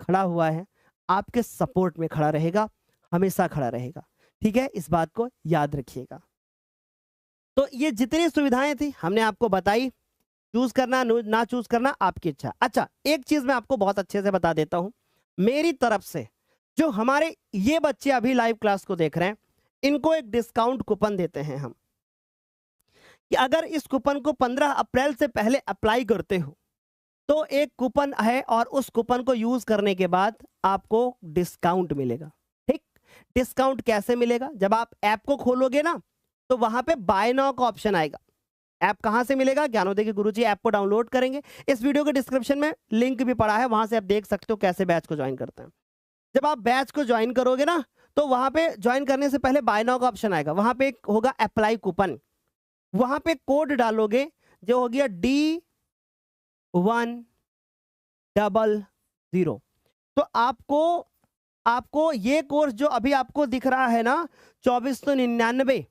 खड़ा हुआ है, आपके सपोर्ट में खड़ा रहेगा, हमेशा खड़ा रहेगा। ठीक है, इस बात को याद रखिएगा। तो ये जितनी सुविधाएं थी हमने आपको बताई। चूज करना ना चूज करना आपकी इच्छा। अच्छा, एक चीज मैं आपको बहुत अच्छे से बता देता हूं, मेरी तरफ से जो हमारे ये बच्चे अभी लाइव क्लास को देख रहे हैं, इनको एक डिस्काउंट कूपन देते हैं हम, कि अगर इस कूपन को 15 अप्रैल से पहले अप्लाई करते हो तो एक कूपन है, और उस कूपन को यूज करने के बाद आपको डिस्काउंट मिलेगा। ठीक, डिस्काउंट कैसे मिलेगा? जब आप ऐप को खोलोगे ना, तो वहां पे बाय नाउ का ऑप्शन आएगा। ऐप कहां से मिलेगा? ज्ञानोदय के गुरुजी ऐप को डाउनलोड करेंगे। इस वीडियो के डिस्क्रिप्शन में लिंक भी पड़ा है, वहां से आप देख सकते हो कैसे बैच को ज्वाइन करते हैं। जब आप बैच को ज्वाइन करोगे ना, तो वहां पे ज्वाइन करने से पहले बाय नाउ का ऑप्शन आएगा। वहां पे एक होगा अप्लाई कूपन, वहां पे कोड डालोगे जो हो गया D1 00। तो आपको ये कोर्स जो अभी आपको दिख रहा है ना 2499,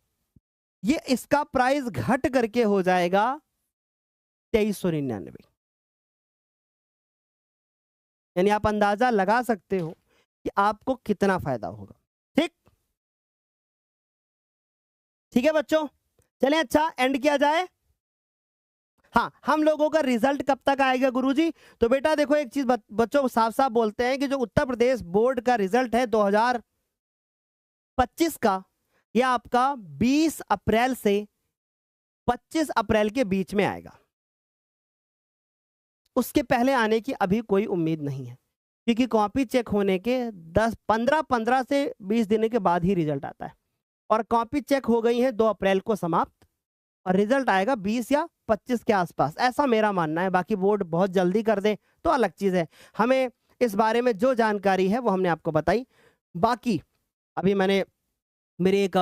ये इसका प्राइस घट करके हो जाएगा 2399। यानी आप अंदाजा लगा सकते हो कि आपको कितना फायदा होगा। ठीक ठीक है बच्चों, चलें अच्छा एंड किया जाए। हाँ, हम लोगों का रिजल्ट कब तक आएगा गुरुजी? तो बेटा देखो एक चीज बच्चों साफ साफ बोलते हैं कि जो उत्तर प्रदेश बोर्ड का रिजल्ट है 2025 का, यह आपका 20 अप्रैल से 25 अप्रैल के बीच में आएगा। उसके पहले आने की अभी कोई उम्मीद नहीं है, क्योंकि कॉपी चेक होने के 15 से 20 दिन के बाद ही रिजल्ट आता है, और कॉपी चेक हो गई है 2 अप्रैल को समाप्त, और रिजल्ट आएगा 20 या 25 के आसपास, ऐसा मेरा मानना है। बाकी बोर्ड बहुत जल्दी कर दे तो अलग चीज़ है। हमें इस बारे में जो जानकारी है वो हमने आपको बताई। बाकी अभी मैंने मेरे एक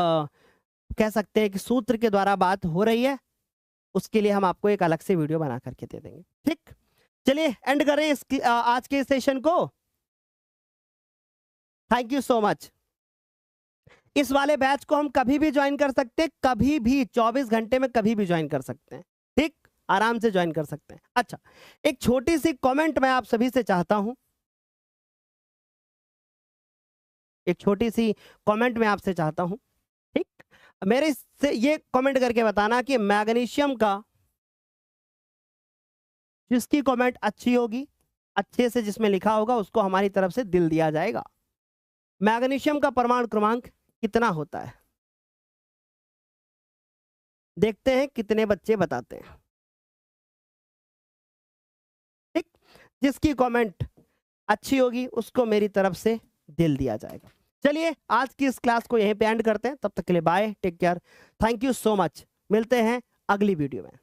कह सकते हैं कि सूत्र के द्वारा बात हो रही है, उसके लिए हम आपको एक अलग से वीडियो बना करके दे देंगे। ठीक, चलिए एंड करें आज के सेशन को। Thank you so much. इस वाले बैच को हम कभी भी ज्वाइन कर सकते हैं, कभी भी 24 घंटे में कभी भी ज्वाइन कर सकते हैं। ठीक, आराम से ज्वाइन कर सकते हैं। अच्छा, एक छोटी सी कमेंट मैं आप सभी से चाहता हूं, एक छोटी सी कमेंट मैं आपसे चाहता हूं। ठीक, मेरे से ये कमेंट करके बताना कि मैग्नीशियम का, जिसकी कमेंट अच्छी होगी, अच्छे से जिसमें लिखा होगा, उसको हमारी तरफ से दिल दिया जाएगा। मैग्नीशियम का परमाणु क्रमांक कितना होता है? देखते हैं कितने बच्चे बताते हैं। ठीक, जिसकी कमेंट अच्छी होगी उसको मेरी तरफ से दिल दिया जाएगा। चलिए आज की इस क्लास को यहीं पे एंड करते हैं। तब तक के लिए bye, take care, thank you so much. मिलते हैं अगली वीडियो में।